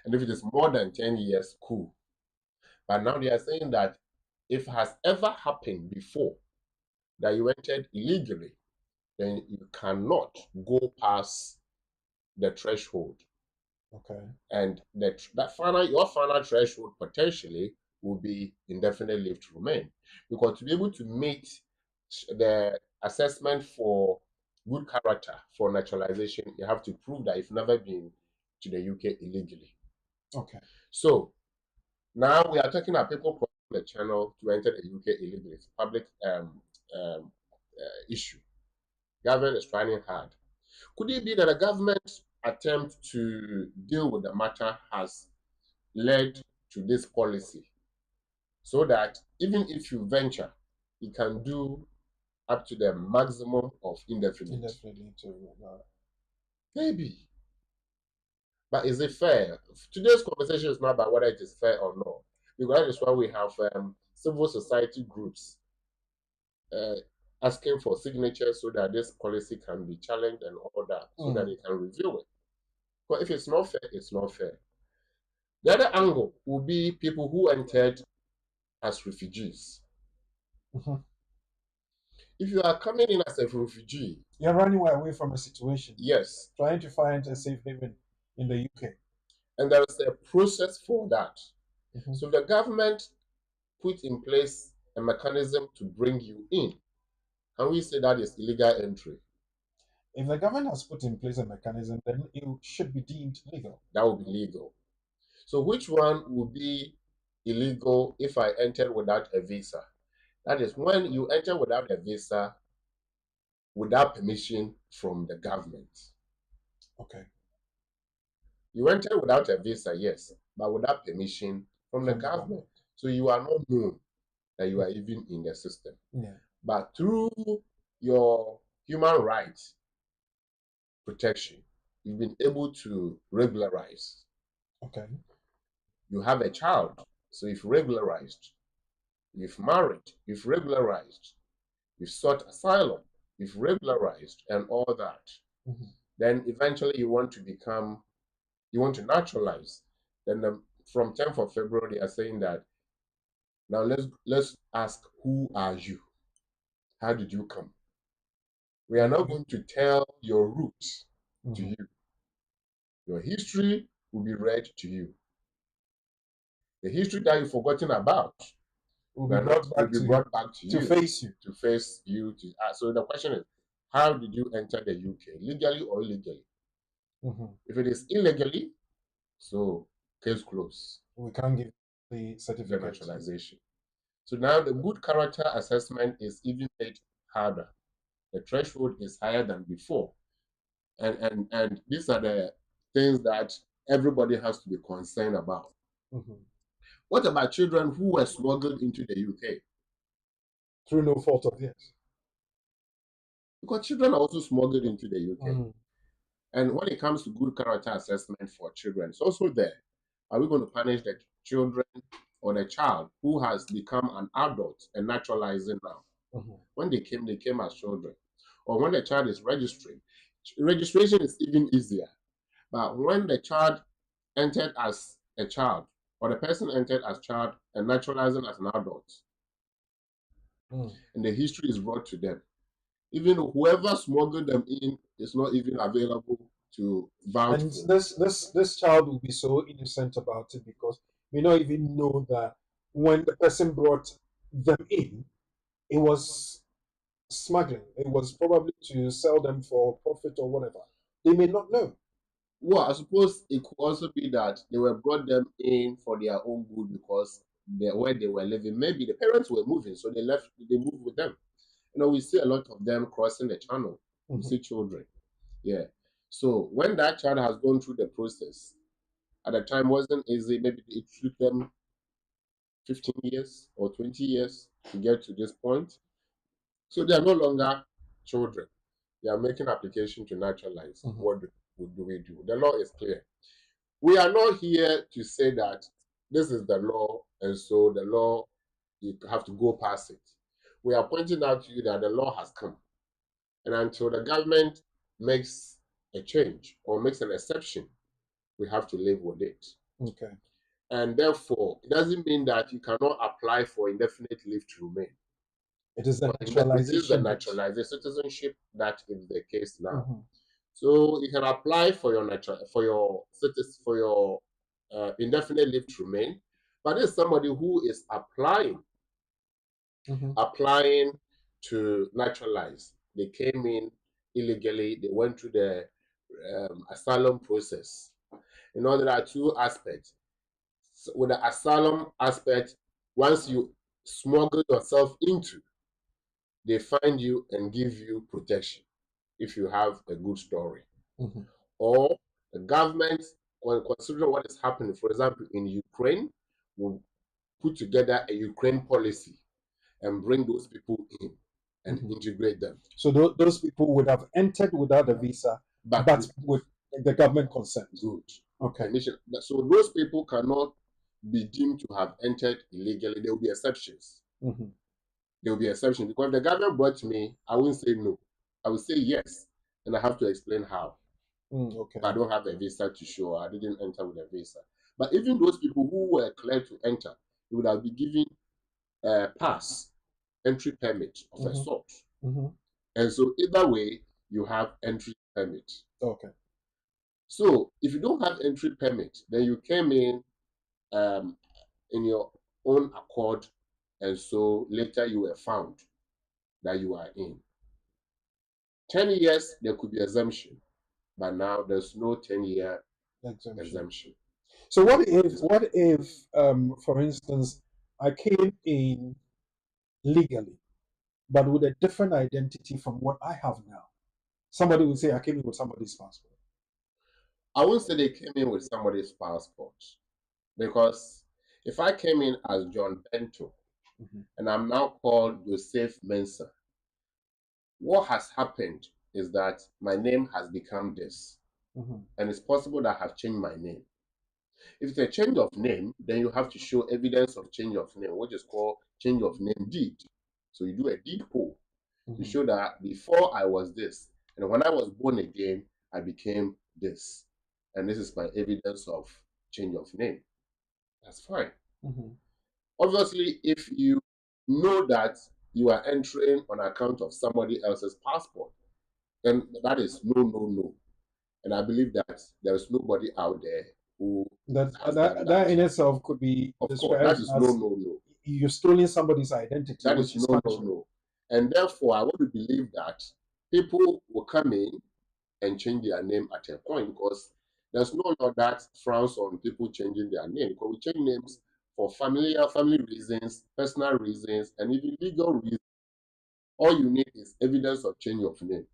And if it is more than 10 years, cool. But now they are saying that if it has ever happened before that you entered illegally, then you cannot go past the threshold. Okay. And your final threshold potentially will be indefinite leave to remain. Because to be able to meet the assessment for good character for naturalization, you have to prove that you've never been to the UK illegally. Okay. So now we are talking about people crossing the channel to enter the UK illegally. It's a public issue. Government is trying hard. Could it be that the government's attempt to deal with the matter has led to this policy, so that even if you venture, you can do up to the maximum of indefinite? Indefinitely to Maybe. But is it fair? Today's conversation is not about whether it is fair or not. Because that is why we have civil society groups asking for signatures so that this policy can be challenged and all that, so that they can review it. But if it's not fair, it's not fair. The other angle will be people who entered as refugees. If you are coming in as a refugee, you're running away from a situation. Yes. Trying to find a safe haven in the UK. And there is a process for that. So the government put in place a mechanism to bring you in. Can we say that is illegal entry? If the government has put in place a mechanism, then it should be deemed legal. That would be legal. So which one would be illegal if I entered without a visa? That is when you enter without a visa, without permission from the government. Okay. You enter without a visa, yes, but without permission from the government. So you are not known that you are even in the system. Yeah. But through your human rights protection, you've been able to regularize. Okay. You have a child, so you've regularized. You've married, you've regularized. You've sought asylum, you've regularized, and all that. Then eventually you want to naturalize. Then from 10th of February, they are saying that now let's ask, who are you? How did you come? We are not going to tell your roots to you. Your history will be read to you. The history that you've forgotten about will be brought back to brought back to you. To face you. To face you. So the question is, how did you enter the UK? Legally or illegally? If it is illegally, so case closed. We can't give the certificate. The naturalization. So now the good character assessment is even made harder. The threshold is higher than before. And these are the things that everybody has to be concerned about. What about children who were smuggled into the UK? Through no fault of theirs. Because children are also smuggled into the UK. And when it comes to good character assessment for children, it's also there. Are we going to punish the children or the child who has become an adult and naturalizing now? When they came as children. Or when the child is registering. Registration is even easier. But when the child entered as a child, or the person entered as child and naturalizing as an adult, and the history is brought to them, even whoever smuggled them in is not even available to vouch and for. This child will be so innocent about it because we not even know that when the person brought them in, it was smuggling. It was probably to sell them for profit or whatever. They may not know. Well, I suppose it could also be that they were brought them in for their own good because where they were living, maybe the parents were moving, so they moved with them. You know, we see a lot of them crossing the channel. We see children. Yeah. So when that child has gone through the process, at the time wasn't easy. Maybe it took them 15 years or 20 years to get to this point. So they are no longer children. They are making application to naturalize. What do we do? The law is clear. We are not here to say that this is the law, and so the law, you have to go past it. We are pointing out to you that the law has come. And until the government makes a change or makes an exception, we have to live with it. Okay. And therefore, it doesn't mean that you cannot apply for indefinite leave to remain. It is the naturalization. It is the naturalization citizenship that is the case now. So you can apply for your indefinite leave to remain, but there's somebody who is applying to naturalize. They came in illegally. They went through the asylum process. You know, there are two aspects. So with the asylum aspect, once you smuggle yourself into, they find you and give you protection if you have a good story. Or the government, when considering what is happening, for example, in Ukraine, will put together a Ukraine policy and bring those people in and integrate them. So those people would have entered without a visa, but with the government consent. Good. Okay. Permission. So those people cannot be deemed to have entered illegally. There will be exceptions. There will be exceptions because if the government brought me, I wouldn't say no. I would say yes, and I have to explain how. Okay. I don't have a visa to show. I didn't enter with a visa. But even those people who were cleared to enter, they would have been given a pass, entry permit of a sort. And so either way, you have entry permit. Okay. So if you don't have entry permit, then you came in your own accord, and so later you were found that you are in. 10 years, there could be exemption, but now there's no 10-year exemption. So what if, for instance, I came in legally, but with a different identity from what I have now? Somebody would say I came in with somebody's passport. I won't say they came in with somebody's passport, because if I came in as John Bento and I'm now called Joseph Mensah, what has happened is that my name has become this, and it's possible that I have changed my name. If it's a change of name, then you have to show evidence of change of name, which is called change of name deed. So you do a deed poll to show that before I was this, and when I was born again, I became this. And this is my evidence of change of name. That's fine. Obviously, if you know that you are entering on account of somebody else's passport, then that is no. And I believe that there is nobody out there who That has done that, that. that in itself could be Of course, described that is as no. you're stealing somebody's identity, That which is is no. punishable. And therefore, I want to believe that people will come in and change their name at a point, because there's no law that frowns on people changing their name. Because we change names for family reasons, personal reasons, and even legal reasons. All you need is evidence of change of name.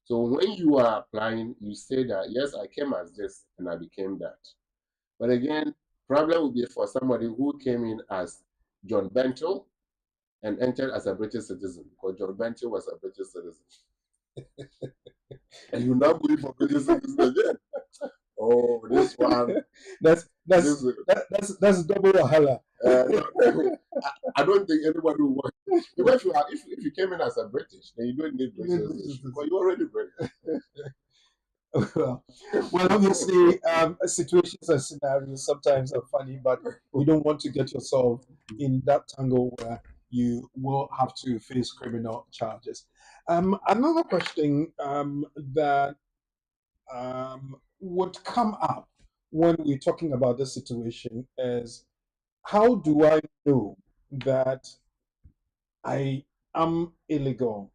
So when you are applying, you say that, yes, I came as this and I became that. But again, problem will be for somebody who came in as John Bento and entered as a British citizen, because John Bento was a British citizen. And you now going for British citizen again. Oh, this one. That's double wahala. I don't think anybody will want. Because if you came in as a British, then you don't need British citizenship, because you're already British. Well, obviously, situations and scenarios sometimes are funny, but you don't want to get yourself in that tangle where you will have to face criminal charges. Another question that would come up when we're talking about this situation is, how do I know that I am illegal?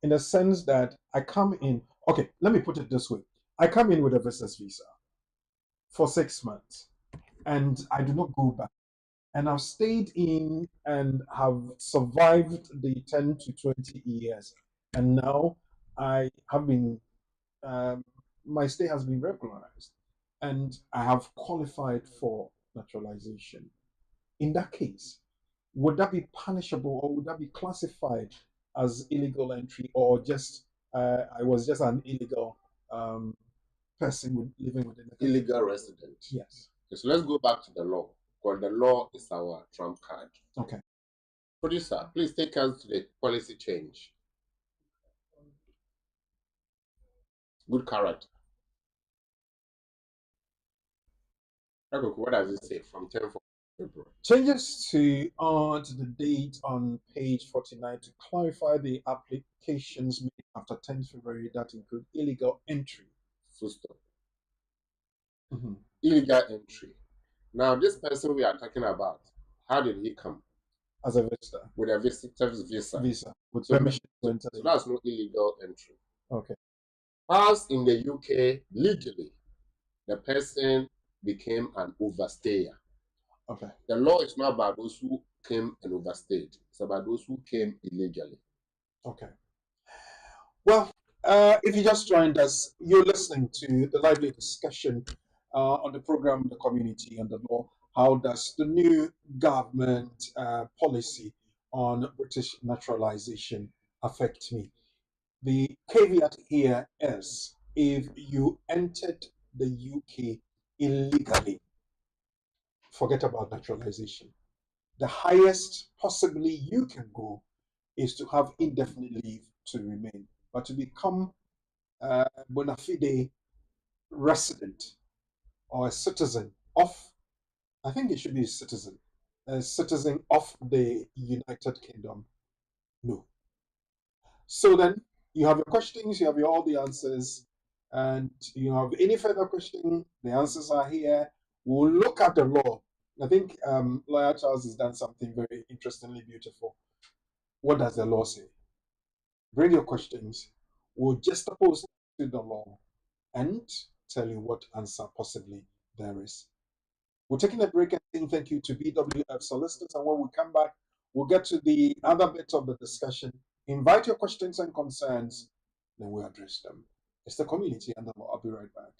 In the sense that I come in, okay, let me put it this way. I come in with a visitor's visa for 6 months and I do not go back. And I've stayed in and have survived the 10 to 20 years. And now I have been, my stay has been regularized and I have qualified for naturalization. In that case, would that be punishable or would that be classified as illegal entry, or just I was just an illegal person living within the country? Illegal resident. Yes. Okay, so let's go back to the law, because the law is our trump card. Okay. Producer, please take us to the policy change. Good character. What does it say from 10th of February? Changes to the date on page 49 to clarify the applications made after 10th February that include illegal entry. Full stop. Mm-hmm. Illegal entry. Now, this person we are talking about, how did he come? As a visitor. With a visitor's visa. With permission to enter. So that's no illegal entry. Okay. As in the UK, legally, the person became an overstayer. Okay. The law is not about those who came and overstayed. It's about those who came illegally. Okay. Well, if you just joined us, you're listening to the lively discussion on the program, The Community and the Law. How does the new government policy on British naturalization affect me? The caveat here is, if you entered the UK illegally, forget about naturalization. The highest possibly you can go is to have indefinite leave to remain. But to become a bona fide resident or a citizen of, I think it should be a citizen of the United Kingdom, no. So then you have your questions, you have all the answers, and you have any further question, the answers are here. We'll look at the law. I think Lawyer Charles has done something very interestingly beautiful. What does the law say? Bring your questions. We'll just oppose to the law and tell you what answer possibly there is. We're taking a break and saying thank you to BWF Solicitors. And when we come back, we'll get to the other bits of the discussion. Invite your questions and concerns, then we'll address them. It's the community and the law. I'll be right back.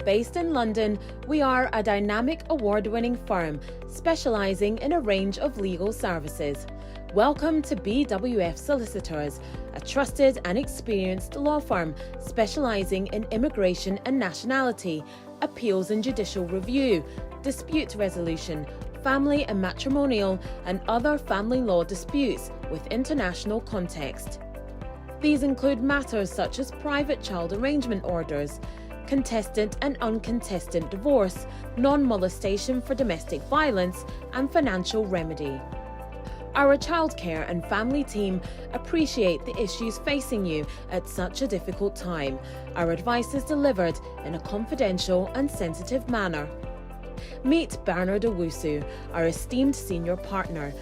Based in London, we are a dynamic award-winning firm specialising in a range of legal services. Welcome to BWF Solicitors, a trusted and experienced law firm specialising in immigration and nationality, appeals and judicial review, dispute resolution, family and matrimonial, and other family law disputes with international context. These include matters such as private child arrangement orders, contestant and uncontested divorce, non-molestation for domestic violence, and financial remedy. Our childcare and family team appreciate the issues facing you at such a difficult time. Our advice is delivered in a confidential and sensitive manner. Meet Bernard Owusu, our esteemed senior partner.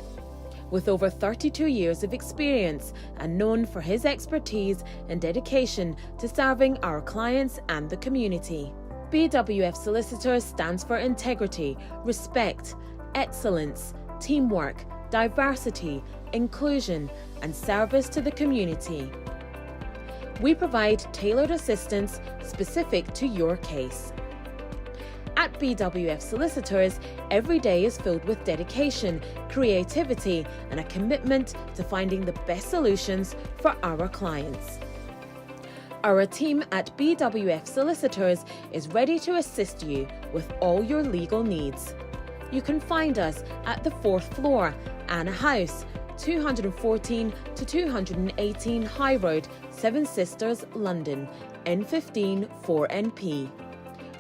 With over 32 years of experience and known for his expertise and dedication to serving our clients and the community. BWF Solicitors stands for integrity, respect, excellence, teamwork, diversity, inclusion, and service to the community. We provide tailored assistance specific to your case. At BWF Solicitors, every day is filled with dedication, creativity, and a commitment to finding the best solutions for our clients. Our team at BWF Solicitors is ready to assist you with all your legal needs. You can find us at the 4th floor, Anna House, 214 to 218 High Road, Seven Sisters, London, N15 4NP.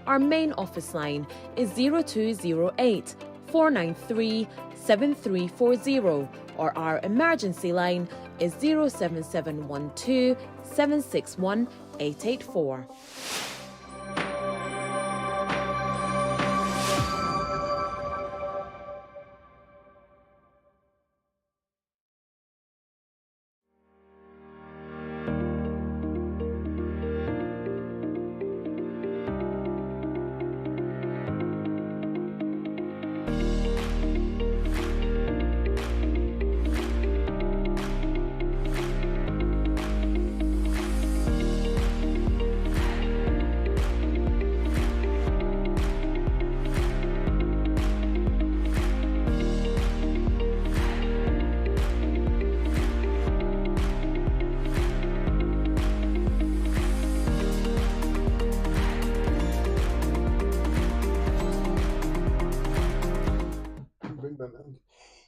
Our main office line is 0208 493 7340, or our emergency line is 07712 761 884.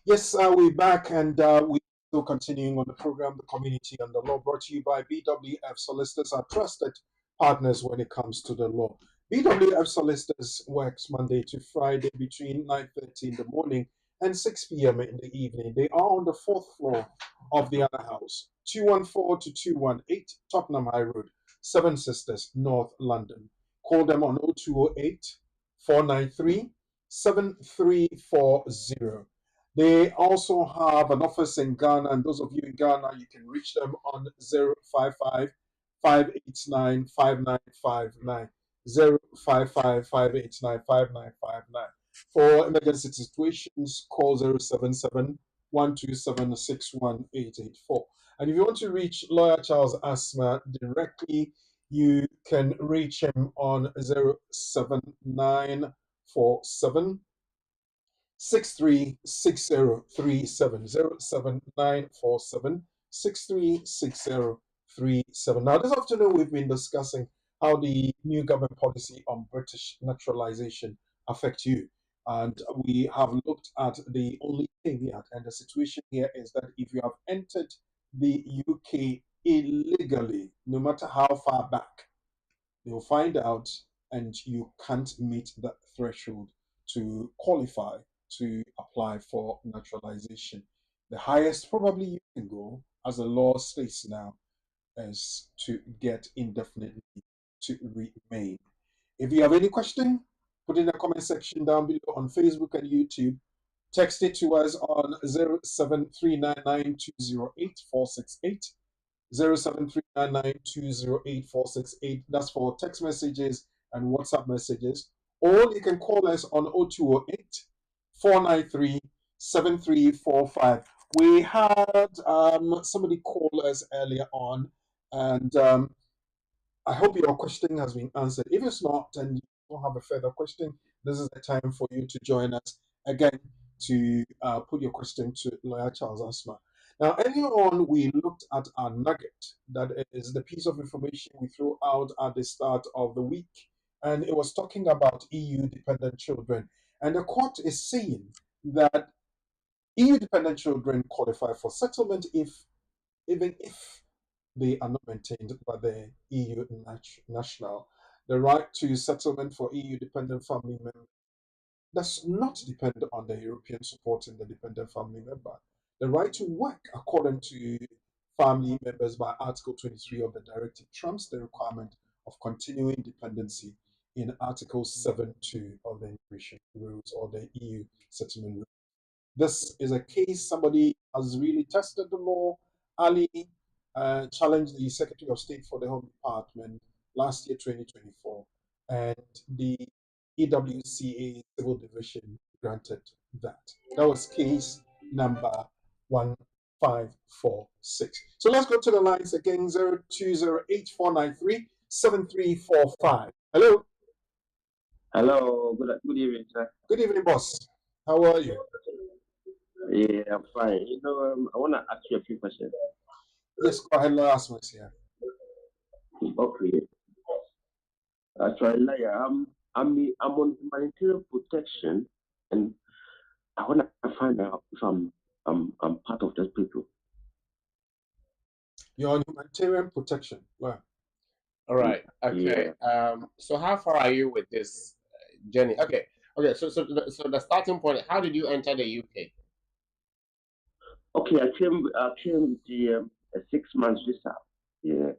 Yes, we're back, and we're still continuing on the program, The Community and the Law, brought to you by BWF Solicitors, our trusted partners when it comes to the law. BWF Solicitors works Monday to Friday between 9:30 in the morning and 6 p.m. in the evening. They are on the 4th floor of the other house, 214 to 218 Tottenham High Road, Seven Sisters, North London. Call them on 0208 493 7340. They also have an office in Ghana, and those of you in Ghana, you can reach them on 055 589 5959. 055 589 5959. For emergency situations, call 077 127 61884. And if you want to reach Lawyer Charles Asma directly, you can reach him on 07947 636037, 07947 636037. Now, this afternoon we've been discussing how the new government policy on British naturalization affect you. And we have looked at the only caveat, and the situation here is that if you have entered the UK illegally, no matter how far back, they will find out and you can't meet that threshold to qualify to apply for naturalization. The highest probably you can go, as the law states now, is to get indefinitely to remain. If you have any question, put in the comment section down below on Facebook and YouTube. Text it to us on 07399208468. 07399208468. That's for text messages and WhatsApp messages. Or you can call us on 0208 493 7345. We had somebody call us earlier on, and I hope your question has been answered. If it's not, and you don't have a further question, this is the time for you to join us again to put your question to Lawyer Charles Asma. Now, earlier on, we looked at our nugget, that is the piece of information we threw out at the start of the week, and it was talking about EU-dependent children. And the court is saying that EU-dependent children qualify for settlement even if they are not maintained by the EU national. the right to settlement for EU dependent family members does not depend on the European supporting the dependent family member. The right to work according to family members by Article 23 of the directive trumps the requirement of continuing dependency in Article 7.2 of the immigration rules or the EU settlement rules. This is a case somebody has really tested the law. Ali challenged the Secretary of State for the Home Department last year, 2024, and the EWCA Civil Division granted that. That was case number 1546. So let's go to the lines again, 0208-493-7345. Hello. Hello, good evening, sir. Good evening, boss. How are you? Yeah, I'm fine. I want to ask you a few questions. Yes, go ahead, ask me here. Okay. Actually, I'm on humanitarian protection, and I want to find out if I'm part of those people. You're on humanitarian protection. Wow. All right. Okay. Yeah. So how far are you with this journey? Okay. So the starting point. How did you enter the UK? Okay, I came with the a 6 months visa. Yeah.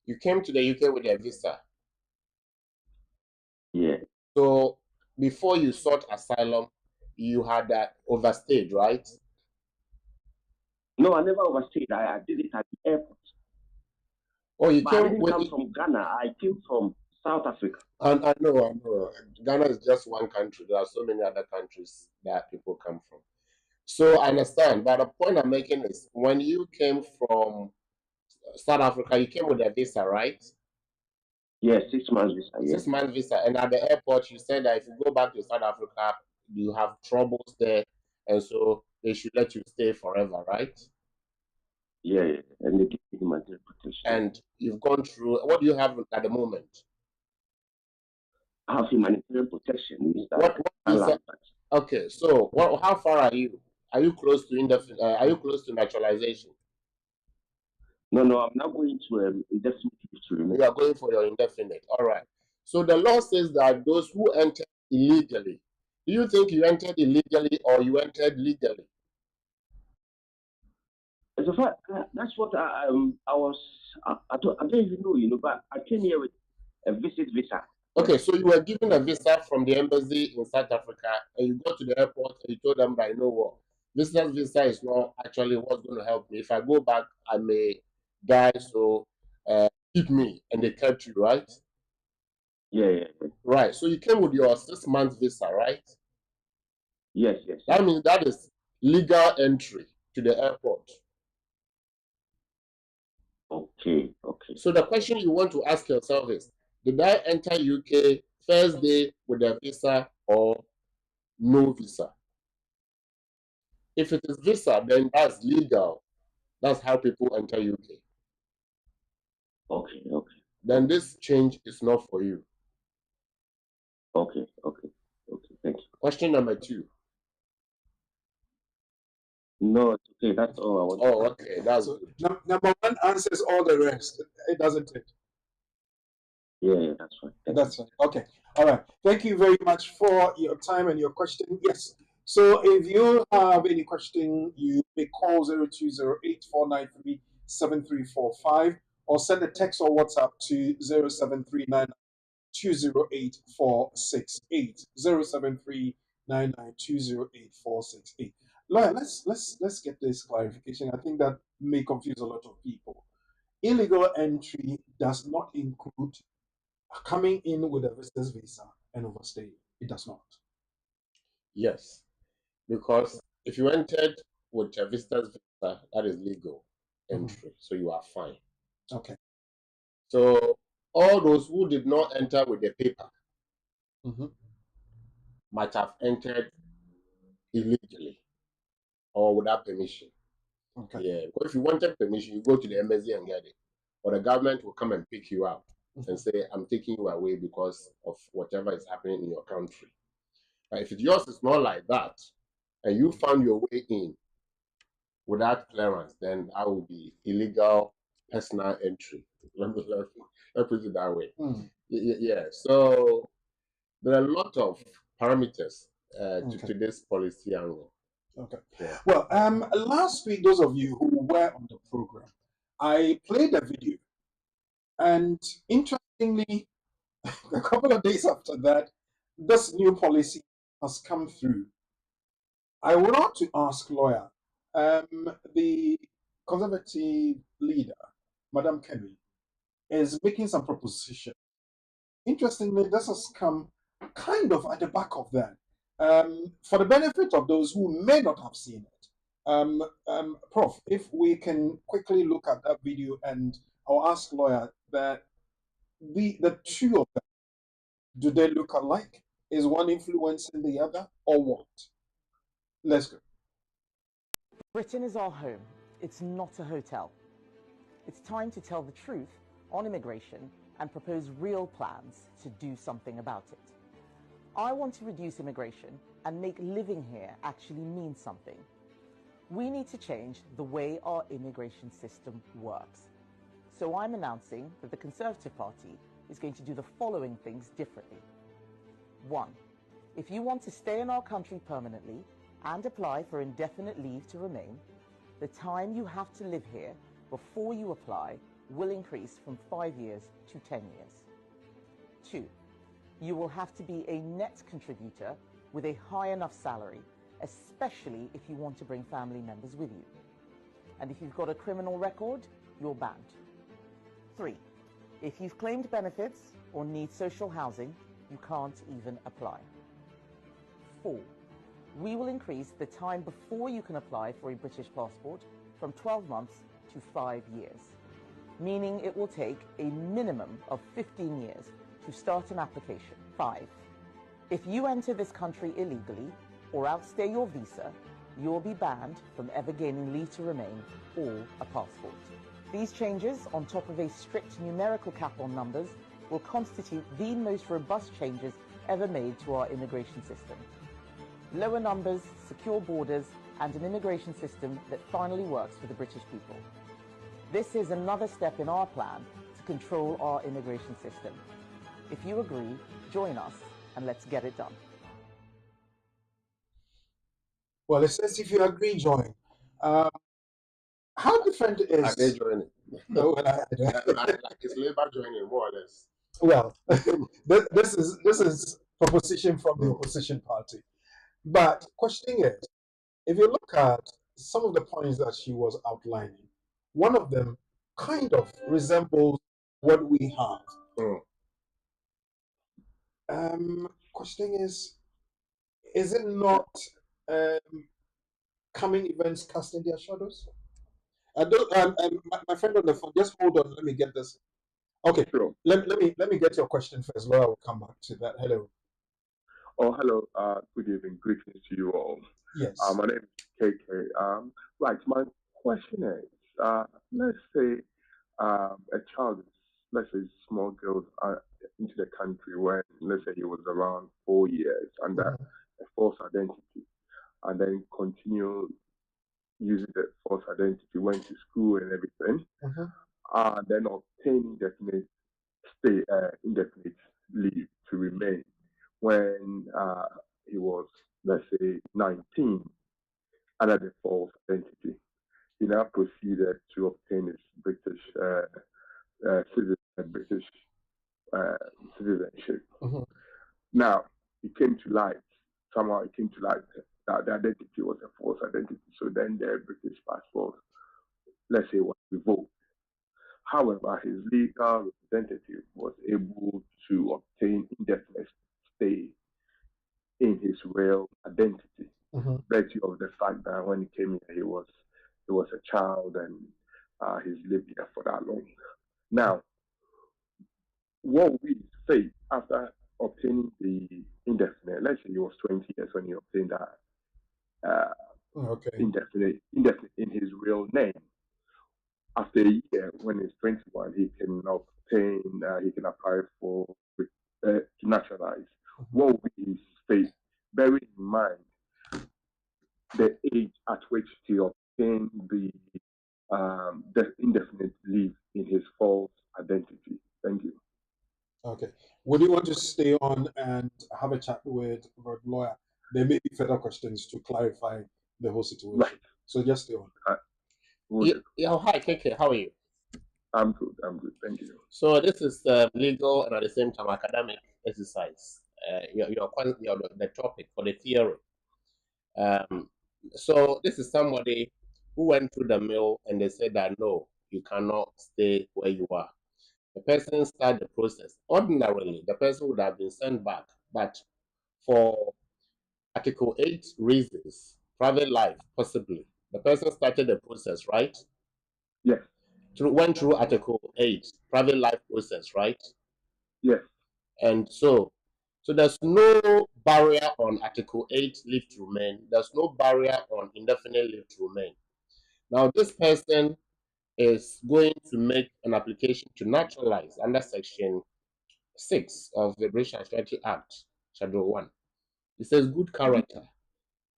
You came to the UK with a visa. Yeah. So before you sought asylum, you had overstayed, right? No, I never overstayed. I did it at the airport. Oh, you But came I didn't come from Ghana. I came from South Africa. And I know. Ghana is just one country. There are so many other countries that people come from. So I understand. But the point I'm making is when you came from South Africa, you came with a visa, right? Yeah, 6 months visa. Yeah. 6 months visa. And at the airport, you said that if you go back to South Africa, you have troubles there. And so they should let you stay forever, right? Yeah. And they give you humanitarian protection. And you've gone through, what do you have at the moment? I have humanitarian protection. What visa? Okay, so how far are you? Are you close to are you close to naturalization? No, I'm not going to indefinite leave to remain. You are going for your indefinite. All right. So the law says that those who entered illegally, do you think you entered illegally or you entered legally? As a fact, that's what I was. I don't even know, but I came here with a visit visa. Okay, so you were given a visa from the embassy in South Africa, and you go to the airport and you told them that, you know what, visitor's visa is not actually what's going to help me. If I go back, I may die, so keep me, and they kept you, right? Yeah. Right. So you came with your 6 month visa, right? Yes. That means that is legal entry to the airport. Okay. So the question you want to ask yourself is, did I enter UK first day with a visa or no visa? If it is visa, then that's legal. That's how people enter UK. Okay. Then this change is not for you. Okay. Thank you. Question number 2. No, it's okay. That's all I want. Oh, okay. That's So good. number 1 answers all the rest. It doesn't it? Yeah, that's fine. That's fine. Okay. All right. Thank you very much for your time and your question. Yes. So if you have any question, you may call 0208-493-7345 or send a text or WhatsApp to 0739 208-468. 07399208-468. Lawyer, let's get this clarification. I think that may confuse a lot of people. Illegal entry does not include coming in with a visitor's visa and overstaying. It does not. Yes. Because if you entered with a visitor's visa, that is legal entry. So you are fine. Okay. So all those who did not enter with the paper might have entered illegally or without permission. Okay. Yeah, because if you wanted permission, you go to the embassy and get it. Or the government will come and pick you up and say, I'm taking you away because of whatever is happening in your country. But if yours is not like that, and you found your way in without clearance, then that would be illegal personal entry. Let me put it that way. Yeah. So there are a lot of parameters to Okay. this policy angle. Okay. Yeah. Well, last week, those of you who were on the program, I played a video, and interestingly, a couple of days after that, this new policy has come through. I want to ask lawyer, the conservative leader, Madam Kenny, is making some proposition. Interestingly, this has come kind of at the back of that. For the benefit of those who may not have seen it, Prof, if we can quickly look at that video, and I'll ask lawyer that the two of them, do they look alike? Is one influencing the other, or what? Let's go. Britain is our home. It's not a hotel. It's time to tell the truth on immigration and propose real plans to do something about it. I want to reduce immigration and make living here actually mean something. We need to change the way our immigration system works. So I'm announcing that the Conservative Party is going to do the following things differently. 1. If you want to stay in our country permanently and apply for indefinite leave to remain, the time you have to live here before you apply will increase from 5 years to 10 years. 2. You will have to be a net contributor with a high enough salary, especially if you want to bring family members with you. And if you've got a criminal record, you're banned. 3. If you've claimed benefits or need social housing, you can't even apply. 4. We will increase the time before you can apply for a British passport from 12 months to 5 years, meaning it will take a minimum of 15 years to start an application. 5. If you enter this country illegally or outstay your visa, you will be banned from ever gaining leave to remain or a passport. These changes, on top of a strict numerical cap on numbers, will constitute the most robust changes ever made to our immigration system. Lower numbers, secure borders, and an immigration system that finally works for the British people. This is another step in our plan to control our immigration system. If you agree, join us and let's get it done. Well, it says if you agree, join. How different Are they is joining? no? Like it's labor joining, more or less. Well, this is proposition from the opposition party. But questioning is, if you look at some of the points that she was outlining, one of them kind of resembles what we have. Questioning is it not coming events casting their shadows? My friend on the phone, just hold on. Let me get this. Okay, Sure. let me get your question first. Laura will come back to that. Hello. Oh, hello. Good evening. Greetings to you all. Yes. My name is KK. Right. My question is, let's say a child, let's say small girl, into the country when, let's say, he was around 4 years under a false identity, and then continue using the false identity, went to school and everything, then obtain indefinite leave to remain when he was, let's say, 19 under the false identity. He now proceeded to obtain his British citizenship. Now, it came to light, somehow it came to light that the identity was a false identity. So then the British passport, let's say, was revoked. However, his legal representative was able to obtain indefinite stay in his real identity, virtue of the fact that when he came here, he was a child and he's lived here for that long. Now, what we say after obtaining the indefinite, let's say he was 20 years when he obtained that indefinite in his real name. After a year, when he's 21, he can obtain, he can apply to naturalize. What we say, bearing in mind the age at which he obtained the indefinite leave in his false identity. Thank you. Okay. Would you want to stay on and have a chat with our lawyer? There may be further questions to clarify the whole Right. situation. So just stay on. Will Yeah, do. yeah, hi, KK, how are you? I'm good. I'm good. Thank you. So this is legal and at the same time academic exercise. Your the topic for the theory. Um, so this is somebody who went through the mill and they said that no, you cannot stay where you are. The person started the process. Ordinarily, the person would have been sent back, but for Article 8 reasons, private life possibly, the person started the process, right? Yes. Went through Article 8, private life process, right? Yes. And so there's no barrier on Article 8 leave to remain. There's no barrier on indefinite leave to remain. Now, this person is going to make an application to naturalize under Section 6 of the British Nationality Act, Schedule 1. It says good character.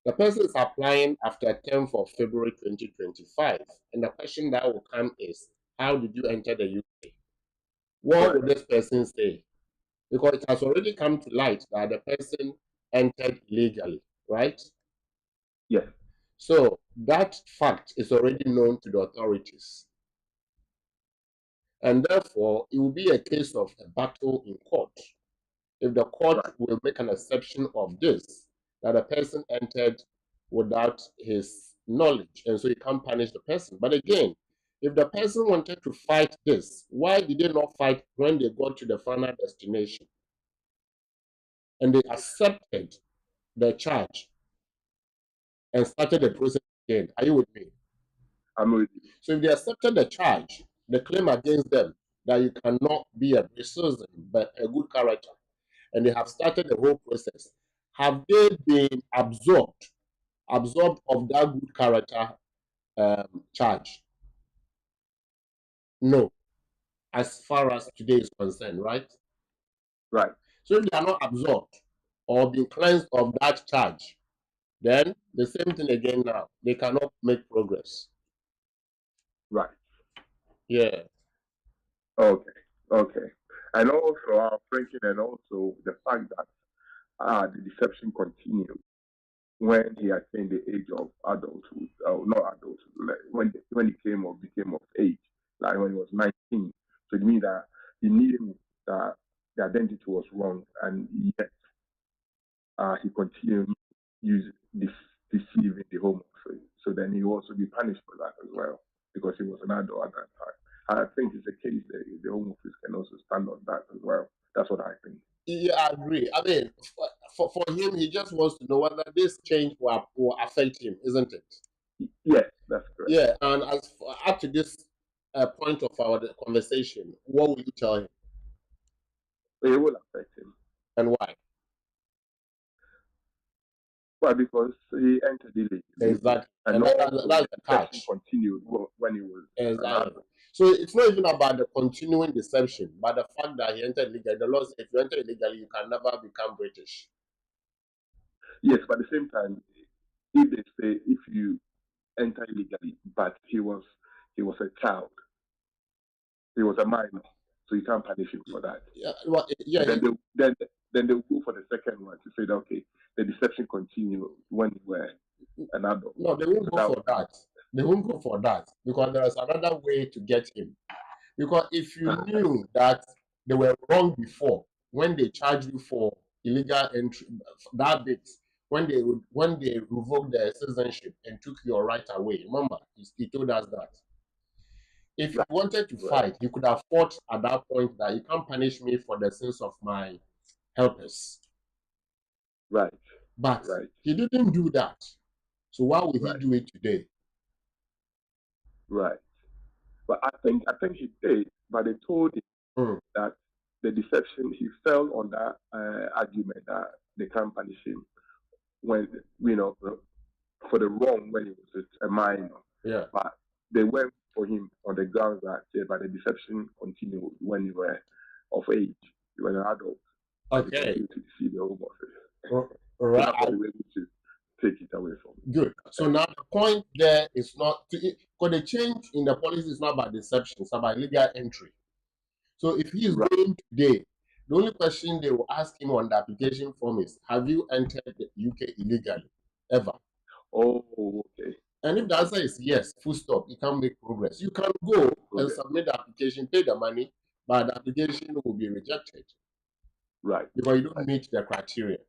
The person is applying after 10th of February 2025. And the question that will come is, how did you enter the UK? What would this person say? Because it has already come to light that the person entered illegally, right? Yes. So that fact is already known to the authorities. And therefore, it will be a case of a battle in court. If the court will make an exception of this, that a person entered without his knowledge, and so you can't punish the person. But again, if the person wanted to fight this, why did they not fight when they got to the final destination? And they accepted the charge and started the process again. Are you with me? I'm with you. So if they accepted the charge, the claim against them that you cannot be a citizen but a good character, and they have started the whole process, have they been absorbed of that good character charge? No, as far as today is concerned, right? Right. So if they are not absorbed or been cleansed of that charge, then the same thing again now. They cannot make progress. Right. Yeah. Okay. Okay. And also our thinking, and also the fact that the deception continued when he attained the age of adulthood, not adulthood, like when he came or became of age, like when he was 19. So it means that he knew that the identity was wrong, and yet he continued deceiving the Home Office. So then he will also be punished for that as well, because he was an adult at that time. I think it's a case that the Home Office can also stand on that as well. That's what I think. Yeah, I agree. I mean, for him, he just wants to know whether this change will affect him, isn't it? Yes, that's correct. Yeah, and as up to this point of our conversation, what will you tell him It will affect him. and why? Well, because he entered illegally. Exactly, And that's also the the catch. deception continued when he was an Exactly. adult. So it's not even about the continuing deception, but the fact that he entered illegally. The law says if you enter illegally, you can never become British. Yes, but at the same time, if they say if you enter illegally, but he was a child, he was a minor, so you can't punish him for that. Yeah, well, yeah. Then they will go for the second one to say that okay, the deception continued when you were an adult. No, they won't go for that. They won't go for that because there is another way to get him. Because if you knew that they were wrong before, when they charged you for illegal entry, that bit, when they revoked their citizenship and took your right away, remember, he told us that. If you wanted to fight, you could have fought at that point that you can't punish me for the sins of my helpers. Right. But he didn't do that. So why would he do it today? Right. But I think he did, but they told him that the deception, he fell on that argument that they can't punish him when, for the wrong when he was a minor. Yeah. But they went for him on the grounds that, but the deception continued when you were of age, you were an adult. Okay. To deceive the Home Office. Right. So that's why they were able to take it away from him. Good. So now the point there is not because the change in the policy is not about deception, it's about legal entry. So if he is going today The only question they will ask him on the application form is, have you entered the UK illegally? Ever? Oh, okay. And if the answer is yes, full stop, you can't make progress. You can go and submit the application, pay the money, but the application will be rejected. Right. Because you don't meet the criteria.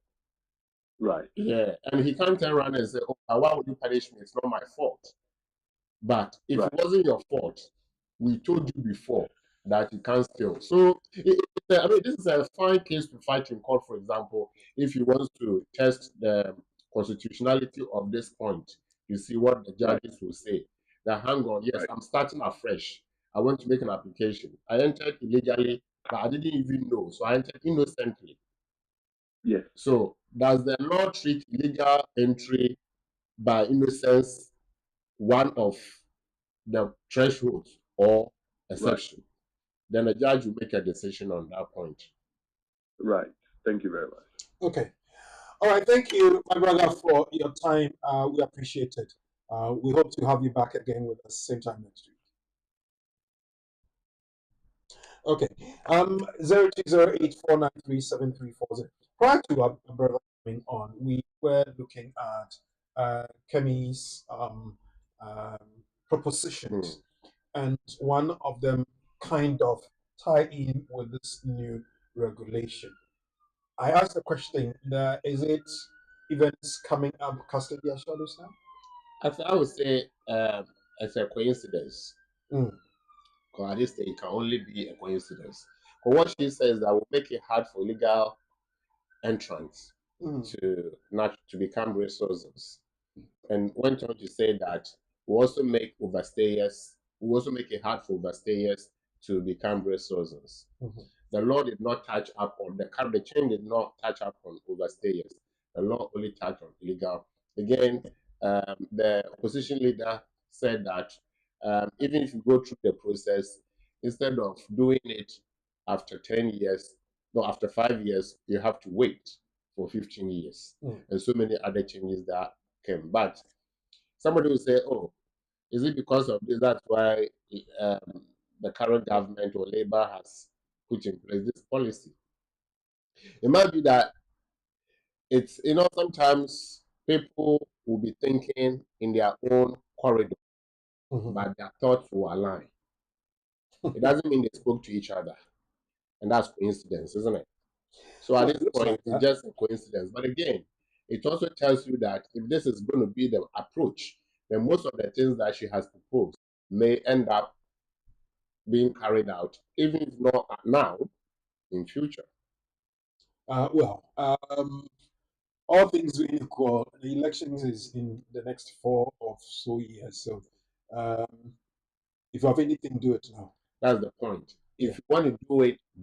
Right. Yeah. And he can't turn around and say, oh, why would you punish me? It's not my fault. But if it wasn't your fault, we told you before that you can't steal. So, I mean, this is a fine case to fight in court, for example, if he wants to test the constitutionality of this point. You see what the judges will say. That, hang on, yes, I'm starting afresh. I want to make an application. I entered illegally, but I didn't even know. So I entered innocently. Yes. So does the law treat illegal entry by innocence one of the thresholds or exception? Then the judge will make a decision on that point. Right. Thank you very much. Okay. All right. Thank you, my brother, for your time. We appreciate it. We hope to have you back again with us same time next week. Okay. 0208493734. Prior to our brother coming on, we were looking at Kemi's propositions, and one of them kind of tie in with this new regulation. I asked the question: is it events coming up custodial shadows now? I would say it's a coincidence. Because at this stage, it can only be a coincidence. But what she says that will make it hard for legal entrants to become resources. And went on to say that we also make overstayers, we also make it hard for overstayers to become resources. The law did not touch up on the change did not touch up on overstayers. The law only touched on illegal. Again, the opposition leader said that even if you go through the process, instead of doing it after 10 years, no, after 5 years, you have to wait for 15 years. And so many other changes that came. But somebody will say, oh, is it because of this? That's why the current government or Labour has put in place this policy. It might be that it's, sometimes people will be thinking in their own corridor, but their thoughts will align. It doesn't mean they spoke to each other. And that's coincidence, isn't it? So at this point, it's just a coincidence. But again, it also tells you that if this is going to be the approach, then most of the things that she has proposed may end up being carried out, even if not now, in future. All things being equal, the elections is in the next 4 or so years. So if you have anything, do it now. That's the point. If you want to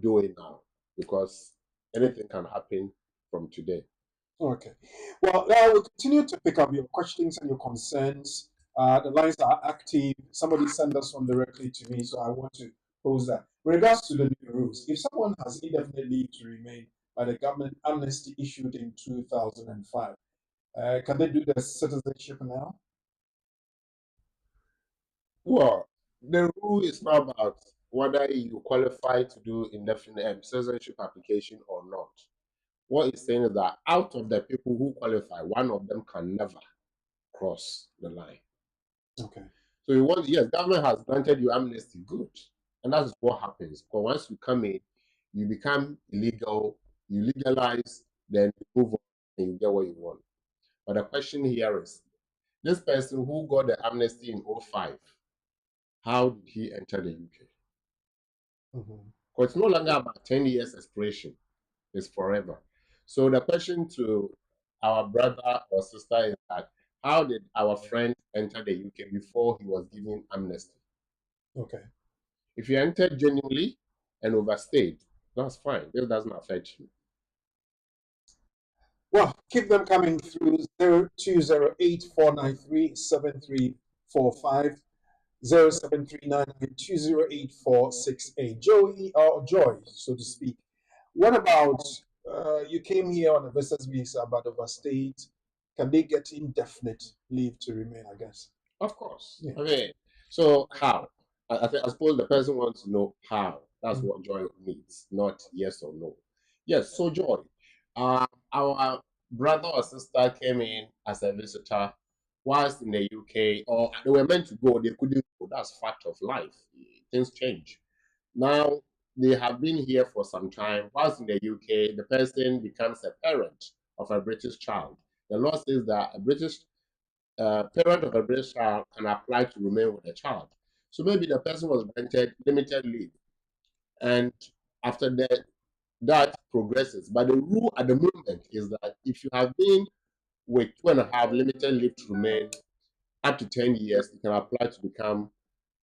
do it now, because anything can happen from today. Okay. Well, we'll continue to pick up your questions and your concerns. The lines are active. Somebody sent us one directly to me, so I want to pose that. With regards to the new rules, if someone has indefinite leave to remain by the government amnesty issued in 2005, can they do their citizenship now? Well, the rule is not about whether you qualify to do indefinite citizenship application or not. What it's saying is that out of the people who qualify, one of them can never cross the line. Okay. So yes, government has granted you amnesty, good. And that's what happens. But once you come in, you become illegal, you legalize, then you move on and you get what you want. But the question here is, this person who got the amnesty in 2005, how did he enter the UK? Because it's no longer about 10 years expiration, it's forever. So the question to our brother or sister is that, how did our friend enter the UK before he was given amnesty? Okay. If you entered genuinely and overstayed, that's fine. This doesn't affect you. Well, keep them coming through 0208-493-7345, 0739-208-468. Joey, or Joy, so to speak. What about you came here on a visitor's visa but overstayed? Can they get indefinite leave to remain, I guess? Of course. Yeah. Okay. So how? I suppose the person wants to know how. That's what Joy needs, not yes or no. Yes, so Joy, our brother or sister came in as a visitor whilst in the UK, or they were meant to go, they couldn't go. That's fact of life. Things change. Now they have been here for some time. Whilst in the UK, the person becomes a parent of a British child. The law says that a British parent of a British child can apply to remain with the child. So maybe the person was granted limited leave, and after that progresses. But the rule at the moment is that if you have been with 2.5 limited leave to remain up to 10 years, you can apply to become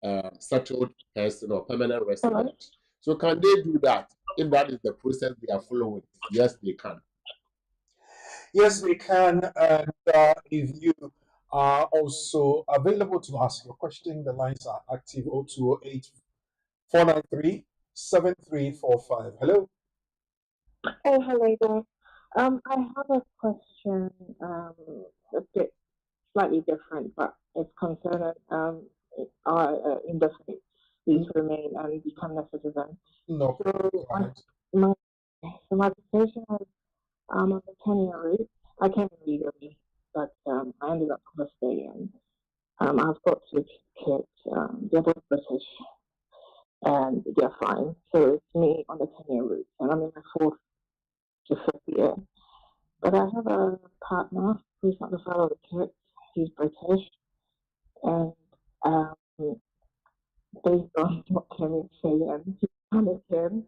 a settled person or permanent resident. So can they do that? If that is the process they are following, yes, they can. Yes, we can. And if you are also available to ask your question, the lines are active 0208 493 7345. Hello. Oh, hello there. I have a question, a bit slightly different, but it's concerning our indefinite leave to remain and become a citizen. No problem. My position is on the 10-year route. I came illegally, but I ended up staying. I've got 2 kids. They're both British, and they're fine. So it's me on the 10-year route, and I'm in my 4th to 5th year. But I have a partner who's not the father of the kids. He's British, and based on what Kim is saying,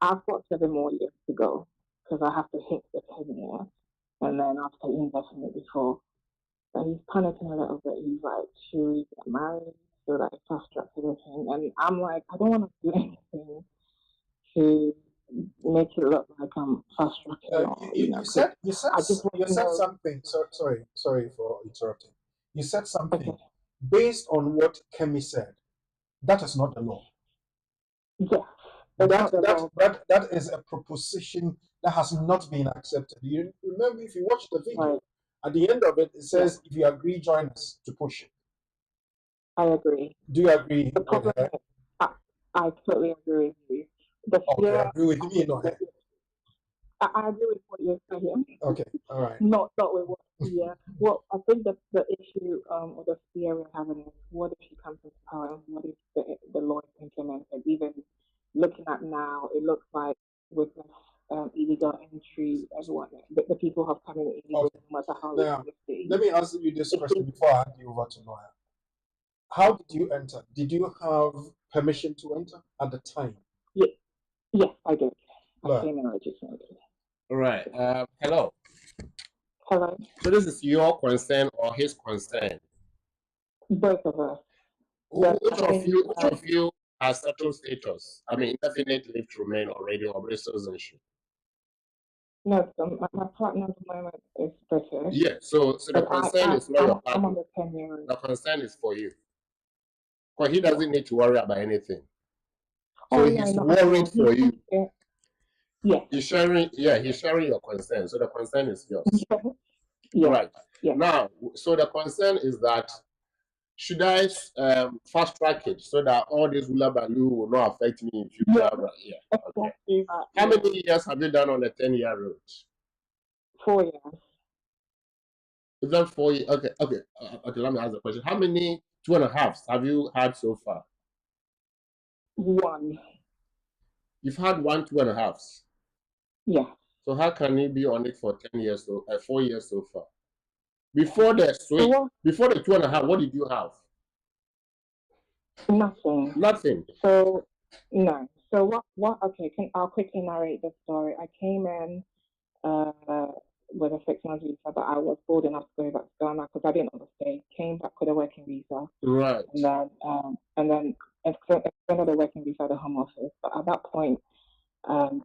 I've got 7 more years to go because I have to hit the 10 years, and then after indefinite before. But he's panicking a little bit. He's like, should we get married? So like fast track everything. And I'm like, I don't want to do anything to make it look like I'm fast tracking. You said something. Sorry for interrupting. You said something based on what Kemi said. That is not the law. Yes. That is a proposition that has not been accepted. You remember, if you watch the video, right, at the end of it, it says, if you agree, join us to push it. I agree. Do you agree? The problem is, I totally agree with you. Agree with me, not her. I agree with what you're saying. Okay, all right. Not with what. Yeah. Well, I think that the issue or the fear we're having is, what if she comes into power and what if the law is implemented? Even looking at now, it looks like with illegal entry, everyone, the people have come in illegal, no matter how now, let me ask you this question before I hand you over to Noah. How did you enter? Did you have permission to enter at the time? Yes, I did. I came in registered. All right. Hello. Hello. So this is your concern or his concern? Both of us. Which of you has settled status? I mean, indefinite leave to remain already or British citizenship? No, my partner at the moment is British. Yeah, so the concern is not your partner. I'm on the 10-year. The concern is for you. Because he doesn't need to worry about anything. So he's worried for you. Yeah. He's sharing your concern. So the concern is yours. Yeah. Right. Yeah. Now, so the concern is that, should I fast track it so that all this hula baloo will not affect me in future? Yeah. Okay. How many years have you done on the 10-year route? 4 years. You've done 4 years. Okay. Let me ask the question. How many 2.5s have you had so far? 1. You've had 1 2.5s. Yeah. So how can you be on it for 10 years, 4 years so far? Before the switch, before the 2.5, what did you have? Nothing. Nothing. So no. So what? Okay, I'll quickly narrate the story. I came in with a 6-month visa, but I was bold enough to go back to Ghana because I didn't want to stay. Came back with a working visa. Right. And then extended the working visa at the Home Office. But at that point,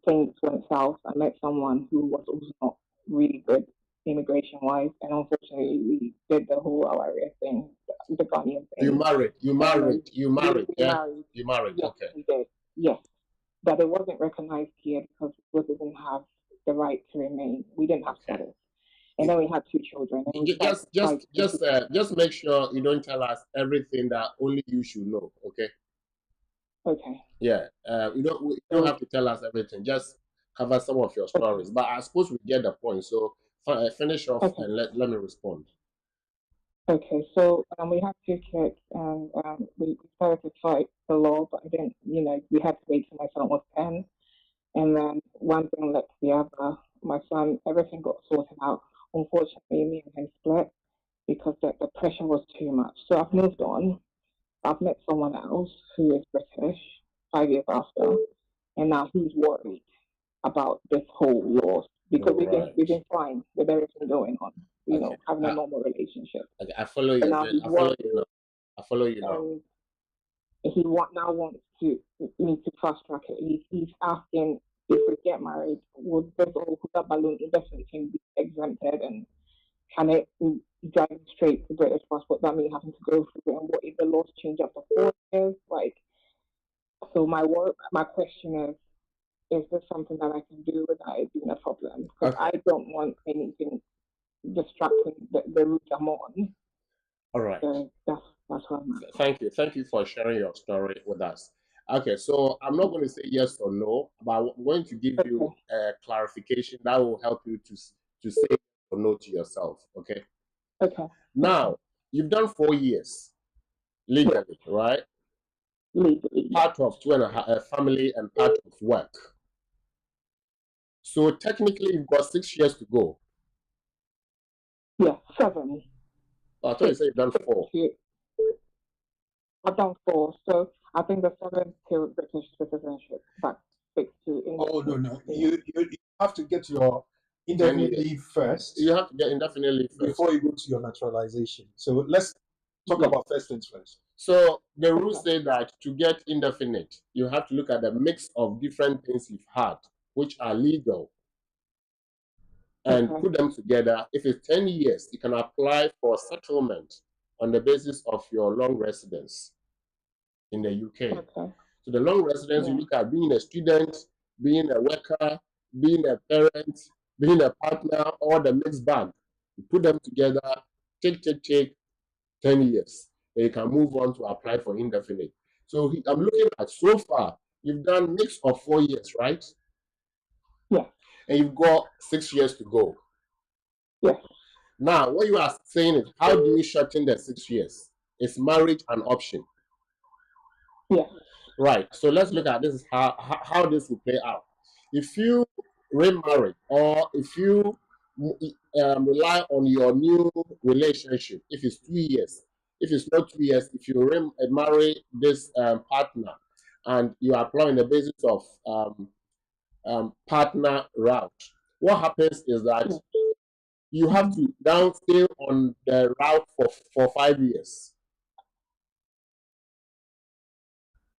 things went south. I met someone who was also not really good immigration-wise, and unfortunately, we did the whole area thing, the Ghanaian thing. You married. Yeah. You married. Yes, okay. We did. Yes, but it wasn't recognized here because we didn't have the right to remain. We didn't have status, and then we had 2 children. And just make sure you don't tell us everything that only you should know. Okay. Okay. Yeah, you don't have to tell us everything. Just cover some of your stories. But I suppose we get the point. So finish off Okay. and let me respond. Okay, so we have 2 kids, and we started to fight the law, but I didn't, we had to wait till my son was 10. And then one thing led to the other. My son, everything got sorted out. Unfortunately, me and him split because the pressure was too much. So I've moved on. I've met someone else who is British 5 years after, and now he's worried about this whole loss because we've been fine with everything going on, Okay. having a normal relationship. Okay, I follow you. But now he's worried, I follow you now. and he now wants me to fast track it. He's asking if we get married, would this whole Huda balloon indefinitely can be exempted, and can it drive straight to British passport? That means having to go through it, and what if the laws change after 4 years? So my question is this something that I can do without it being a problem? Because I don't want anything distracting the route I'm on. All right. So that's what I'm at. Thank you for sharing your story with us. Okay, so I'm not going to say yes or no, but I'm going to give you a clarification that will help you to say yes or no to yourself. Okay. Okay. Now you've done 4 years legally, right? Legally. Part of 2.5 family and part of work. So technically, you've got 6 years to go. Yeah, 7. I thought you said you've done 4. I've done 4, so I think the 7th till British citizenship, but 6 to English. Oh no! You have to get your indefinite leave first. You have to get indefinite leave first before you go to your naturalization. So let's talk about first things first. So the rules say that to get indefinite, you have to look at the mix of different things you've had, which are legal, and put them together. If it's 10 years, you can apply for settlement on the basis of your long residence in the UK. So the long residence, you look at being a student, being a worker, being a parent, being a partner, or the mixed bag. You put them together, take 10 years. Then you can move on to apply for indefinite. So I'm looking at so far, you've done mix of 4 years, right? Yeah. And you've got 6 years to go. Yeah. Now, what you are saying is, how do you shorten the 6 years? Is marriage an option? Yeah. Right. So let's look at this, how this will play out. If you remarry, or if you rely on your new relationship, if it's 2 years, if it's not 2 years, if you marry this partner and you apply on the basis of partner route, what happens is that you have to now stay on the route for 5 years.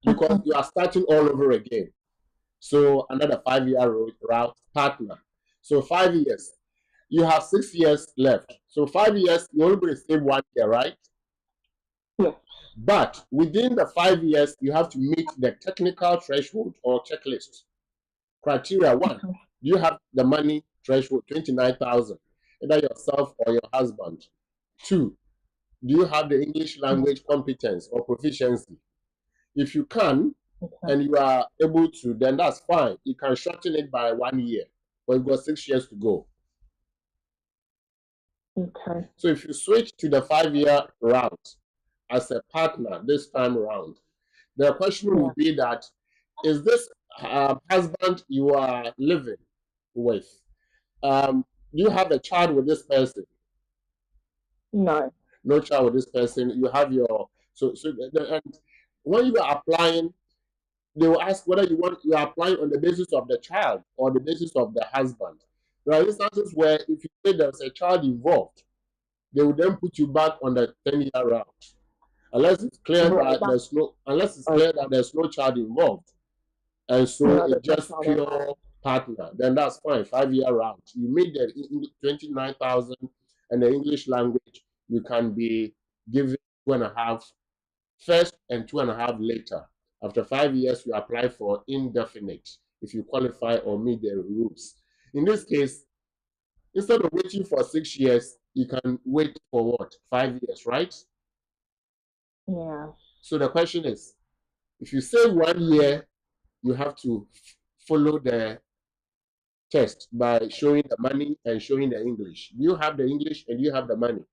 Because you are starting all over again. So another 5-year route partner. So 5 years. You have 6 years left. So 5 years, you're only going to stay 1 year, right? Yeah. But within the 5 years, you have to meet the technical threshold or checklist. Criteria 1, do you have the money threshold, 29,000, either yourself or your husband? 2, do you have the English language competence or proficiency? If you can, and you are able to, then that's fine. You can shorten it by 1 year, but you've got 6 years to go. Okay. So if you switch to the 5-year route as a partner this time around, the question will be that, is this husband you are living with, do you have a child with this person? No. No child with this person. You have your, and when you are applying, they will ask whether you are applying on the basis of the child or the basis of the husband. There are instances where if you say there's a child involved, they will then put you back on the 10-year route. Unless it's clear that there's no child involved. And so it's just pure partner. Then that's fine, 5-year route. You made the 29,000 and the English language, you can be given 2.5 first and 2.5 later. After 5 years, you apply for indefinite if you qualify or meet the rules. In this case, instead of waiting for 6 years, you can wait for what? 5 years, right? Yeah. So the question is, If you say 1 year, you have to follow the test by showing the money and showing the English. Do you have the English and you have the money?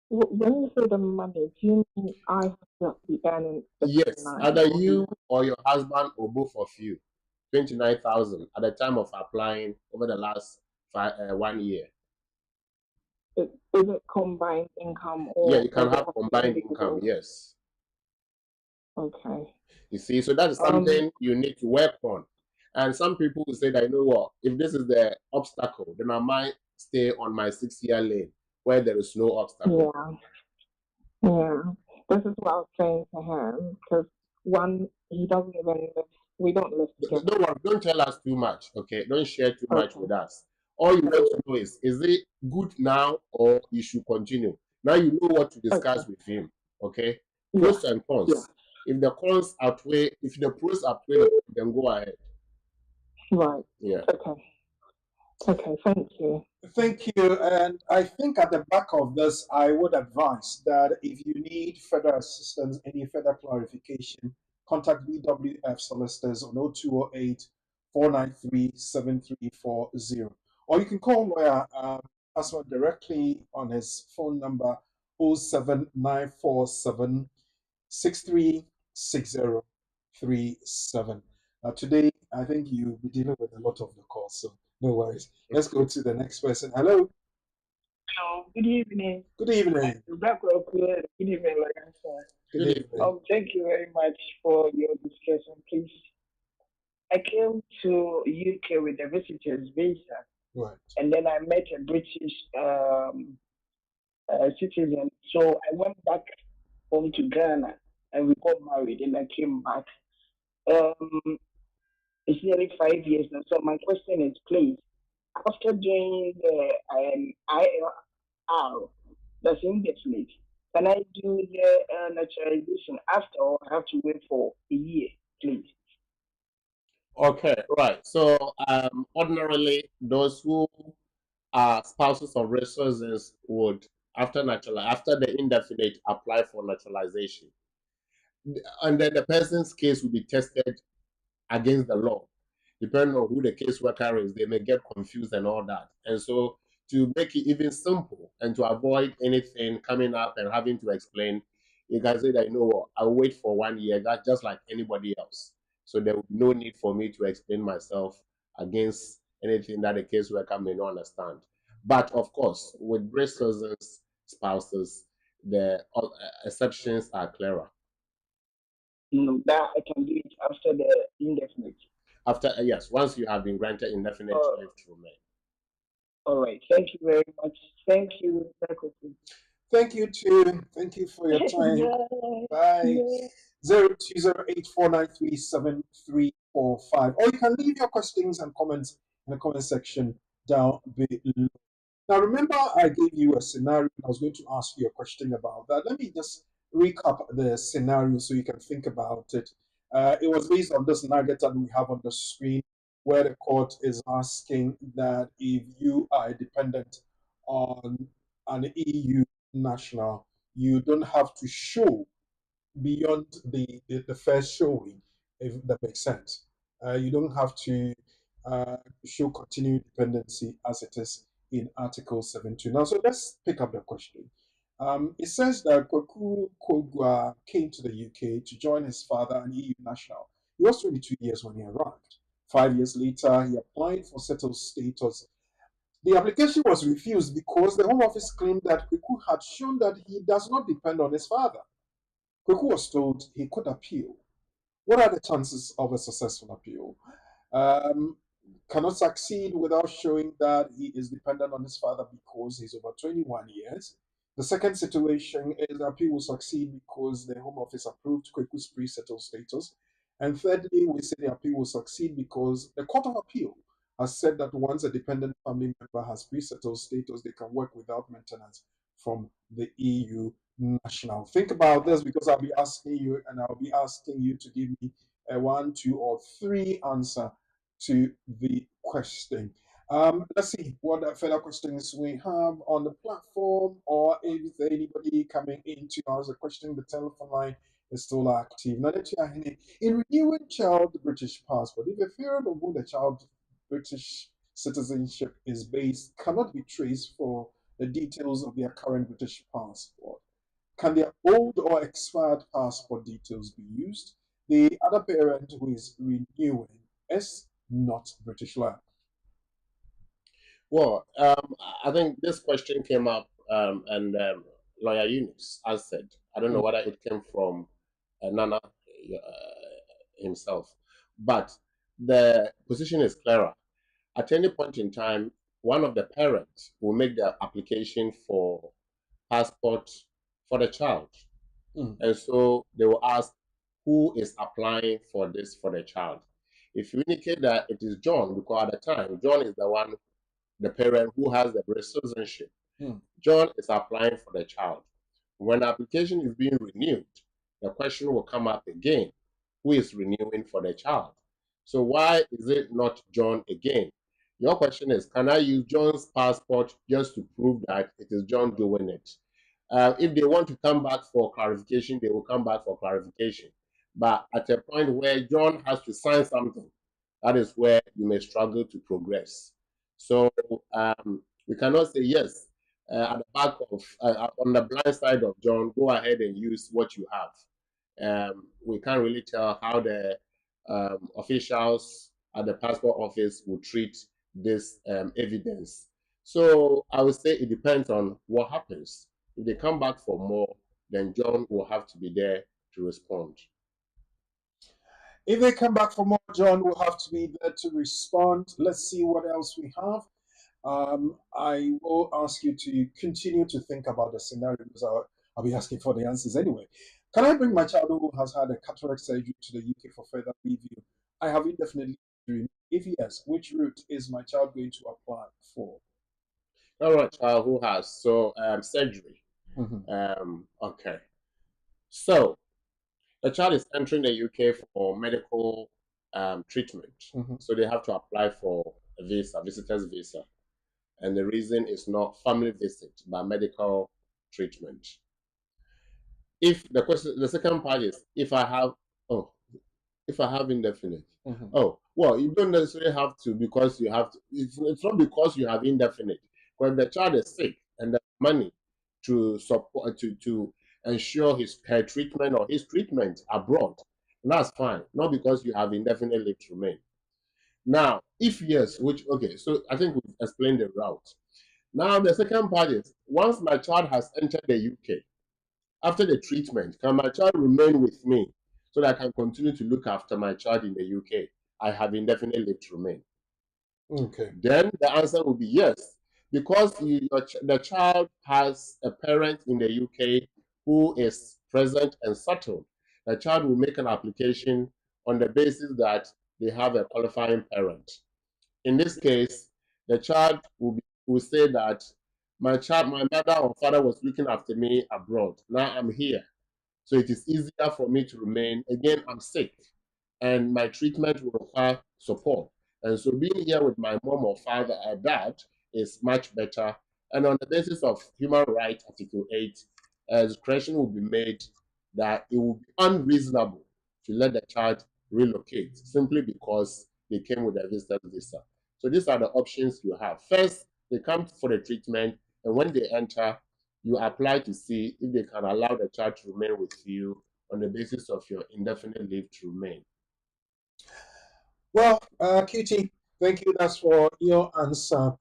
When you say the money, do you mean I have to be earning the Yes, 29 either or you or your husband or both of you. 29,000 at the time of applying over the last 1 year. is it combined income Yeah, or you can does it have have to be combined income, individual? yes. Okay. You see, so that is something you need to work on. And some people will say that, you know what, if this is the obstacle, then I might stay on my 6 year lane where there is no obstacle. Yeah. Yeah. This is what I was saying to him because one, he doesn't even live, we don't live together. Don't worry, don't tell us too much, okay? Don't share too much Okay. with us. All you want to know is it good now or you should continue? Now you know what to discuss Okay. with him, okay? Yeah. Pros and cons. Yeah. If the cons outweigh, if the pros outweigh the cons, then go ahead. Right. Yeah. Okay. Okay. Thank you. Thank you. And I think at the back of this, I would advise that if you need further assistance, any further clarification, contact BWF Solicitors on 0208 493 7340. Or you can call Lawyer Asma directly on his phone number 07947 636037. Today, I think you'll be dealing with a lot of the calls, so no worries. Let's go to the next person. Hello. Hello, good evening. Good evening. Good evening, like I said. Good evening. Thank you very much for your discussion, please. I came to UK with a visitor's visa, Right. and then I met a British citizen. So I went back home to Ghana, and we got married, and I came back. Um, it's nearly 5 years now. So my question is, please, after doing the ILR, that's indefinite. Can I do the naturalization after, or I have to wait for a year, please? Okay, right. So ordinarily, those who are spouses of resources would, after the indefinite, apply for naturalization, and then the person's case will be tested against the law. Depending on who the caseworker is, they may get confused and all that. And so, to make it even simple and to avoid anything coming up and having to explain, you can say that, you know what, I'll wait for 1 year, that's just like anybody else. So there will be no need for me to explain myself against anything that the caseworker may not understand. But of course, with British citizens, spouses, the exceptions are clearer. No, that I can do it after the indefinite. After, yes, once you have been granted indefinite leave to remain. All right. Thank you very much. Thank you. Thank you too. Thank you for your time. Bye. 0208493735. Or you can leave your questions and comments in the comment section down below. Now, remember, I gave you a scenario. I was going to ask you a question about that. Let me just recap the scenario so you can think about it. It was based on this nugget that we have on the screen, where the court is asking that if you are a dependent on an EU national, you don't have to show beyond the first showing, if that makes sense. You don't have to show continued dependency as it is in Article 72. Now, so let's pick up the question. It says that Kwaku Kogwa came to the UK to join his father, an EU national. He was 22 years when he arrived. 5 years later, he applied for settled status. The application was refused because the Home Office claimed that Kwaku had shown that he does not depend on his father. Kwaku was told he could appeal. What are the chances of a successful appeal? Cannot succeed without showing that he is dependent on his father because he's over 21 years. The second situation is the appeal will succeed because the Home Office approved Kweku's pre-settled status. And thirdly, we say the appeal will succeed because the Court of Appeal has said that once a dependent family member has pre-settled status, they can work without maintenance from the EU national. Think about this because I'll be asking you, and I'll be asking you to give me a 1, 2, or 3 answer to the question. Let's see what further questions we have on the platform, or is there anybody coming in to ask a question? The telephone line is still active. Now, in renewing child British passport, if a parent on whom the child British citizenship is based cannot be traced for the details of their current British passport, can their old or expired passport details be used? The other parent who is renewing is not British land. Well, I think this question came up, and Lawyer Eunice has said, I don't know whether it came from Nana himself, but the position is clearer. At any point in time, one of the parents will make the application for passport for the child. And so they will ask who is applying for this for the child. If you indicate that it is John, because at the time, John is the parent who has the British citizenship. John is applying for the child. When the application is being renewed, the question will come up again, who is renewing for the child? So why is it not John again? Your question is, can I use John's passport just to prove that it is John doing it? If they want to come back for clarification, they will come back for clarification. But at a point where John has to sign something, that is where you may struggle to progress. So we cannot say yes. At the back of, on the blind side of John, go ahead and use what you have. We can't really tell how the officials at the passport office will treat this evidence. So I would say it depends on what happens. If they come back for more, then John will have to be there to respond. If they come back for more, John will have to be there to respond. Let's see what else we have. I will ask you to continue to think about the scenario because I'll be asking for the answers anyway. Can I bring my child who has had a cataract surgery to the UK for further review? I have indefinitely. If yes, which route is my child going to apply for? All right, child who has surgery. Okay. So the child is entering the UK for medical treatment. So they have to apply for a visa, visitor's visa. And the reason is not family visit, but medical treatment. If the question, the second part is if I have indefinite. Oh, well, you don't necessarily have to because you have to. It's not because you have indefinite. When the child is sick and the money to support to ensure her treatment or his treatment abroad, that's fine. Not because you have indefinite leave to remain. Now, if yes, so I think we've explained the route. Now, the second part is once my child has entered the UK, after the treatment, can my child remain with me so that I can continue to look after my child in the UK? I have indefinite leave to remain. Okay. Then the answer will be yes, because the child has a parent in the UK who is present and settled. The child will make an application on the basis that they have a qualifying parent. In this case, the child will say that my mother or father was looking after me abroad. Now I'm here. So it is easier for me to remain. Again, I'm sick and my treatment will require support. And so being here with my mom or father or dad is much better. And on the basis of Human Rights Article 8, discretion will be made that it will be unreasonable to let the child relocate simply because they came with a visitor visa. So these are the options you have. First, they come for the treatment, and when they enter, you apply to see if they can allow the child to remain with you on the basis of your indefinite leave to remain. Well, QT, thank you. That's for your answer.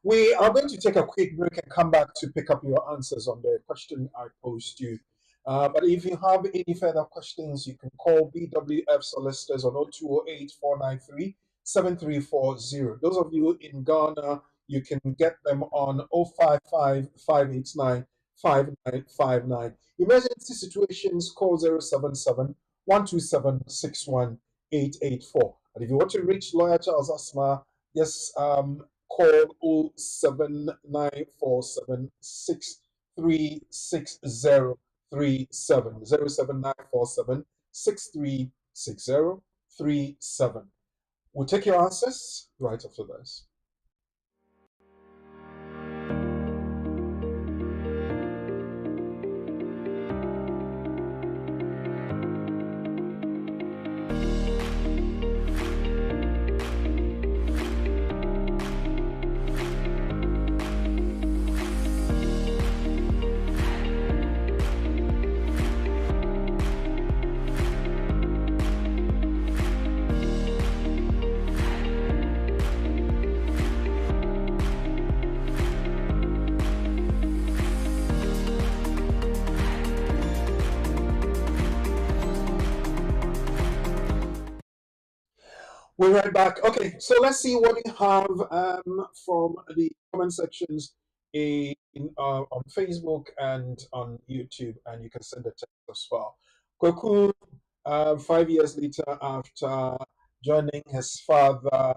We are going to take a quick break and come back to pick up your answers on the question I posed you. But if you have any further questions, you can call BWF Solicitors on 0208-493-7340. Those of you in Ghana, you can get them on 055-589-5959. Emergency situations, call 077-127-61884. And if you want to reach Lawyer Charles Asma, yes, call 07947636037. 07947636037. We'll take your answers right after this. We're right back. Okay, so let's see what we have from the comment sections on Facebook and on YouTube, and you can send a text as well. Kweku, 5 years later, after joining his father,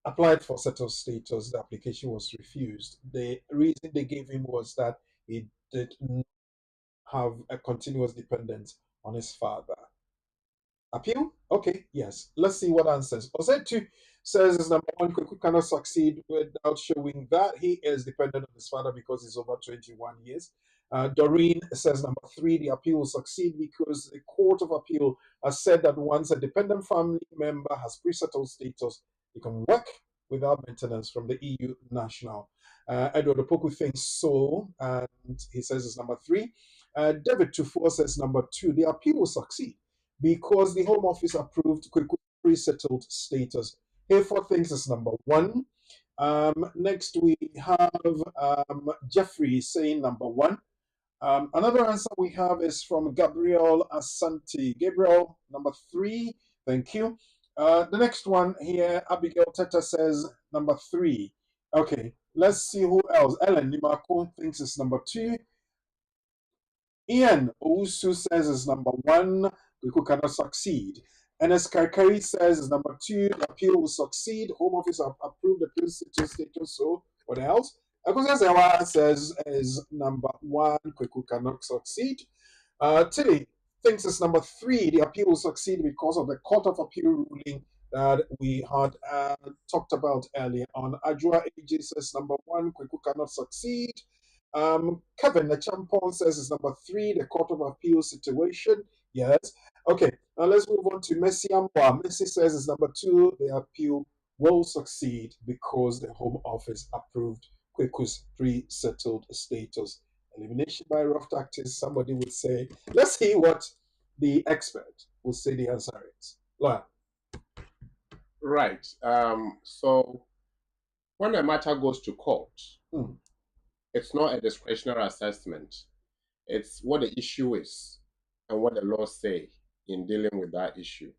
applied for settled status. The application was refused. The reason they gave him was that he did not have a continuous dependence on his father. Appeal? Okay, yes. Let's see what answers. Ozetu says is number one, Kweku cannot succeed without showing that he is dependent on his father because he's over 21 years. Doreen says number three, the appeal will succeed because the Court of Appeal has said that once a dependent family member has pre-settled status, he can work without maintenance from the EU national. Edward Opoku thinks so, and he says it's number three. David Tufo says number two, the appeal will succeed because the Home Office approved pre-settled status. Hayford thinks it's number one. Next, we have Jeffrey saying number one. Another answer we have is from Gabriel Asante. Gabriel, number three. Thank you. The next one here, Abigail Teta says number three. Okay, let's see who else. Ellen Nimako thinks it's number two. Ian Owusu says is number one. Kweku cannot succeed. Enes Karkari says is number two. The appeal will succeed. Home Office have approved the pre-settled status. So what else? Akosa Sewa says is number one. Kweku cannot succeed. Tilly thinks it's number three. The appeal will succeed because of the Court of Appeal ruling that we had talked about earlier on. Ajua AJ says number one. Kweku cannot succeed. Kevin the Champon says it's number three, the Court of Appeal situation. Yes. Okay, now let's move on to Messi Amwa. Messi says it's number two, the appeal will succeed because the Home Office approved Kweku's pre-settled status. Elimination by rough tactics, somebody would say. Let's see what the expert will say the answer is. Lawyer. Right. So when a matter goes to court, it's not a discretionary assessment. It's what the issue is and what the laws say in dealing with that issue.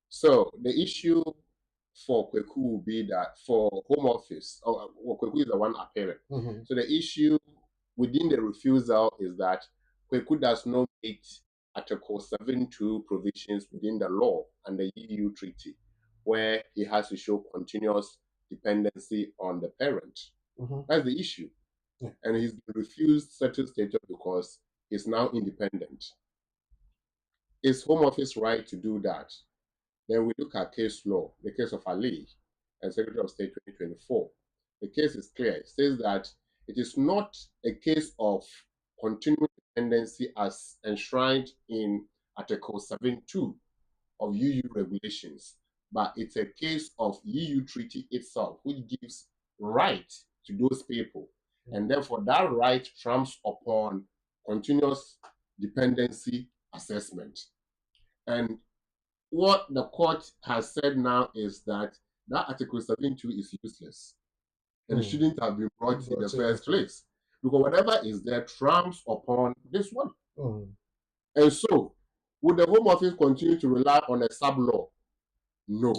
So the issue for Kweku will be that for Home Office, Kweku is the one appealing. So the issue within the refusal is that Kweku does not meet Article 7.2 provisions within the law and the EU treaty, where he has to show continuous dependency on the parent. That's the issue. And he's been refused settled status because he's now independent. Is Home Office right to do that? Then we look at case law, the case of Ali and Secretary of State 2024. The case is clear. It says that it is not a case of continuing dependency as enshrined in Article 7.2 of EU regulations, but it's a case of EU treaty itself, which gives right to those people. And therefore, that right trumps upon continuous dependency assessment. And what the court has said now is that Article 7.2 is useless. And it shouldn't have been brought in the first place. Because whatever is there trumps upon this one. And so, would the Home Office continue to rely on a sub-law? No.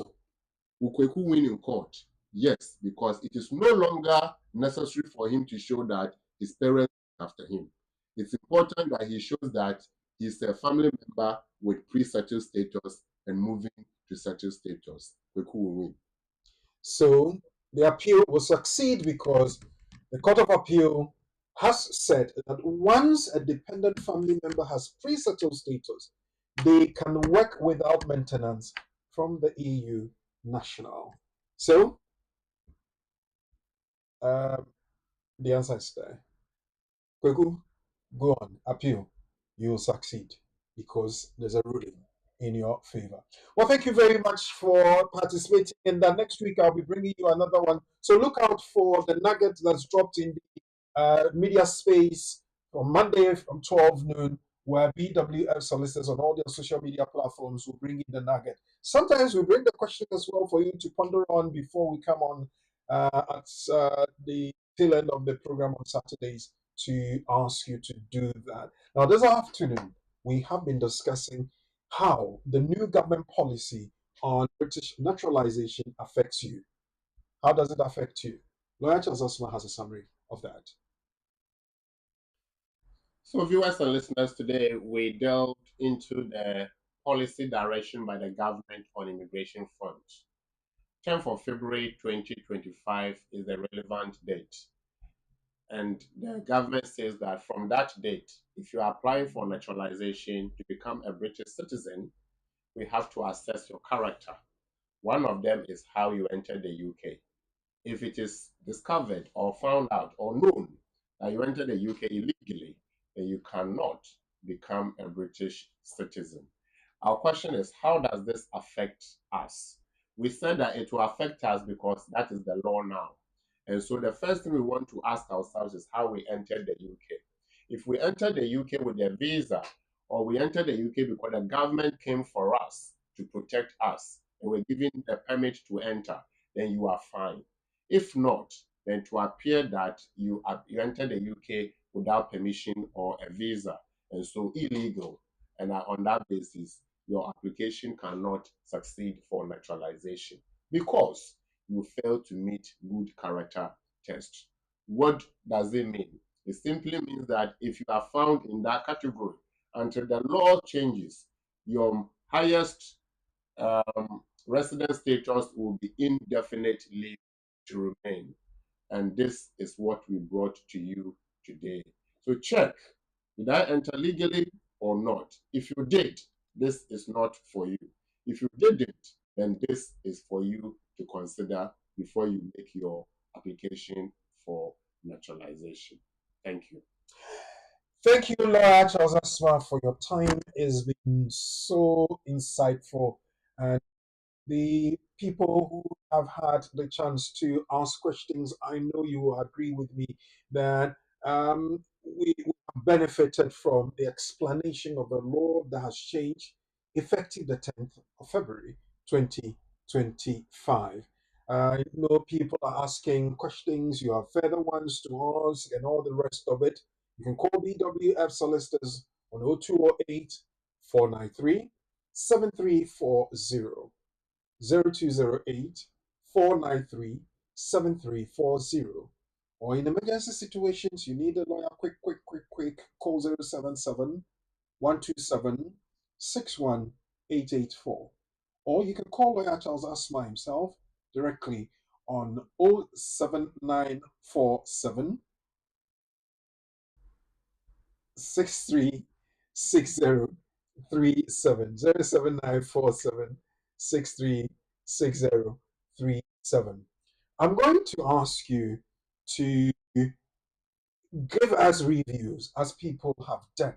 Will Kweku win in court? Yes, because it is no longer necessary for him to show that his parents are after him. It's important that he shows that he's a family member with pre-settled status and moving to settled status. Kweku will win. So the appeal will succeed because the Court of Appeal has said that once a dependent family member has pre-settled status, they can work without maintenance from the EU national. So the answer is there. Kweku, go on, appeal. You will succeed because there's a ruling in your favor. Well, thank you very much for participating in that. Next week, I'll be bringing you another one. So look out for the nugget that's dropped in the media space from Monday from 12 noon, where BWF solicitors on all their social media platforms will bring in the nugget. Sometimes we bring the question as well for you to ponder on before we come on at the tail end of the program on Saturdays to ask you to do that. Now, this afternoon, we have been discussing how the new government policy on British naturalization affects you. How does it affect you? Lawyer Charles Osman has a summary of that. So, viewers and listeners, today we delved into the policy direction by the government on immigration front. 10th of February 2025 is the relevant date. And the government says that from that date, if you are applying for naturalization to become a British citizen, we have to assess your character. One of them is how you enter the UK. If it is discovered or found out or known that you entered the UK illegally, then you cannot become a British citizen. Our question is, how does this affect us? We said that it will affect us because that is the law now. And so the first thing we want to ask ourselves is how we entered the UK. If we entered the UK with a visa, or we entered the UK because the government came for us to protect us, and we're given a permit to enter, then you are fine. If not, then to appear that you entered the UK without permission or a visa, and so illegal, and on that basis, your application cannot succeed for naturalization because you fail to meet good character test. What does it mean? It simply means that if you are found in that category until the law changes, your highest resident status will be indefinite leave to remain. And this is what we brought to you today. So check, did I enter legally or not? If you did, this is not for you. If you didn't, then this is for you to consider before you make your application for naturalization. Thank you. Thank you, Lawyer Charles Osman, for your time. It's been so insightful. And the people who have had the chance to ask questions, I know you will agree with me that we have benefited from the explanation of the law that has changed effective the 10th of February 2025. I know people are asking questions, you have further ones to ask, and all the rest of it. You can call BWF Solicitors on 0208 493 7340. 0208 493 7340. Or in emergency situations, you need a lawyer, quick, call 077 127 61884. Or you can call Lawyer Charles Asma himself directly on 07947 636037. 07947 636037. I'm going to ask you to give us reviews as people have done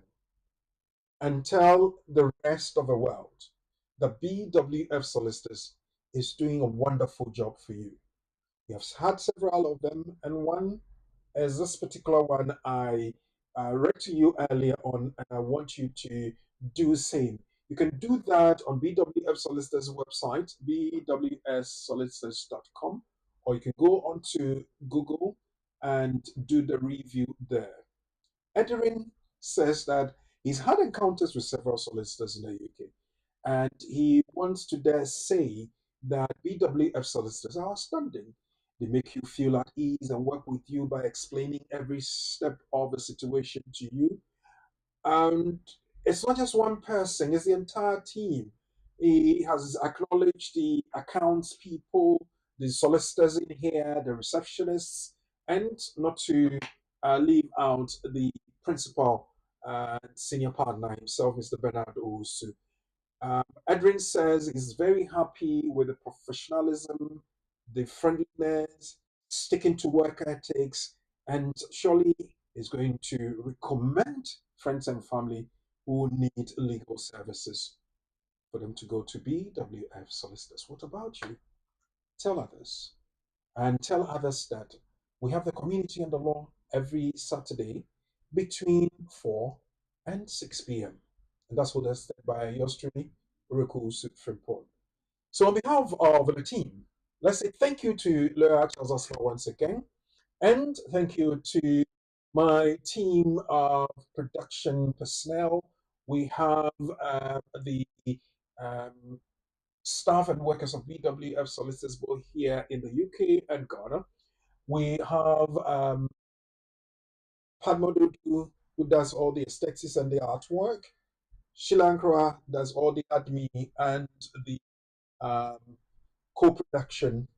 and tell the rest of the world that BWF Solicitors is doing a wonderful job for you. We have had several of them, and one is this particular one I read to you earlier on, and I want you to do the same. You can do that on BWF Solicitors website, bwssolicitors.com, or you can go onto Google and do the review there. Edrin says that he's had encounters with several solicitors in the UK, and he wants to dare say that BWF solicitors are outstanding. They make you feel at ease and work with you by explaining every step of the situation to you. And it's not just one person, it's the entire team. He has acknowledged the accounts people, the solicitors in here, the receptionists, and not to leave out the principal senior partner himself, Mr. Bernard Owusu. Edrin says he's very happy with the professionalism, the friendliness, sticking to work ethics, and surely is going to recommend friends and family who need legal services for them to go to BWF Solicitors. What about you? Tell others. And tell others that we have the community and the law every Saturday between 4 and 6 p.m. And that's what is said by yours truly, Uruku Frimpong. So on behalf of the team, let's say thank you to Lawyer Charles Osman once again. And thank you to my team of production personnel We have the um, staff and workers of BWF solicitors both here in the UK and Ghana. We have Padmododu, who does all the aesthetics and the artwork. Shilankara does all the admin and the um, co-production.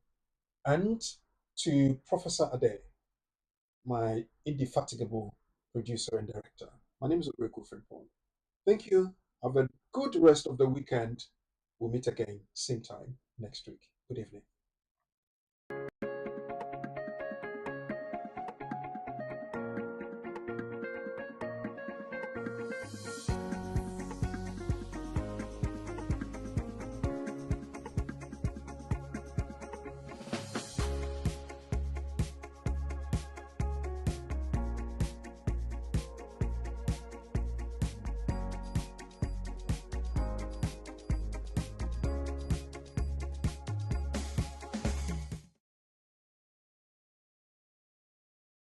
And to Professor Ade, my indefatigable producer and director. My name is Oreku Frimpong. Thank you. Have a good rest of the weekend. We'll meet again, same time next week. Good evening.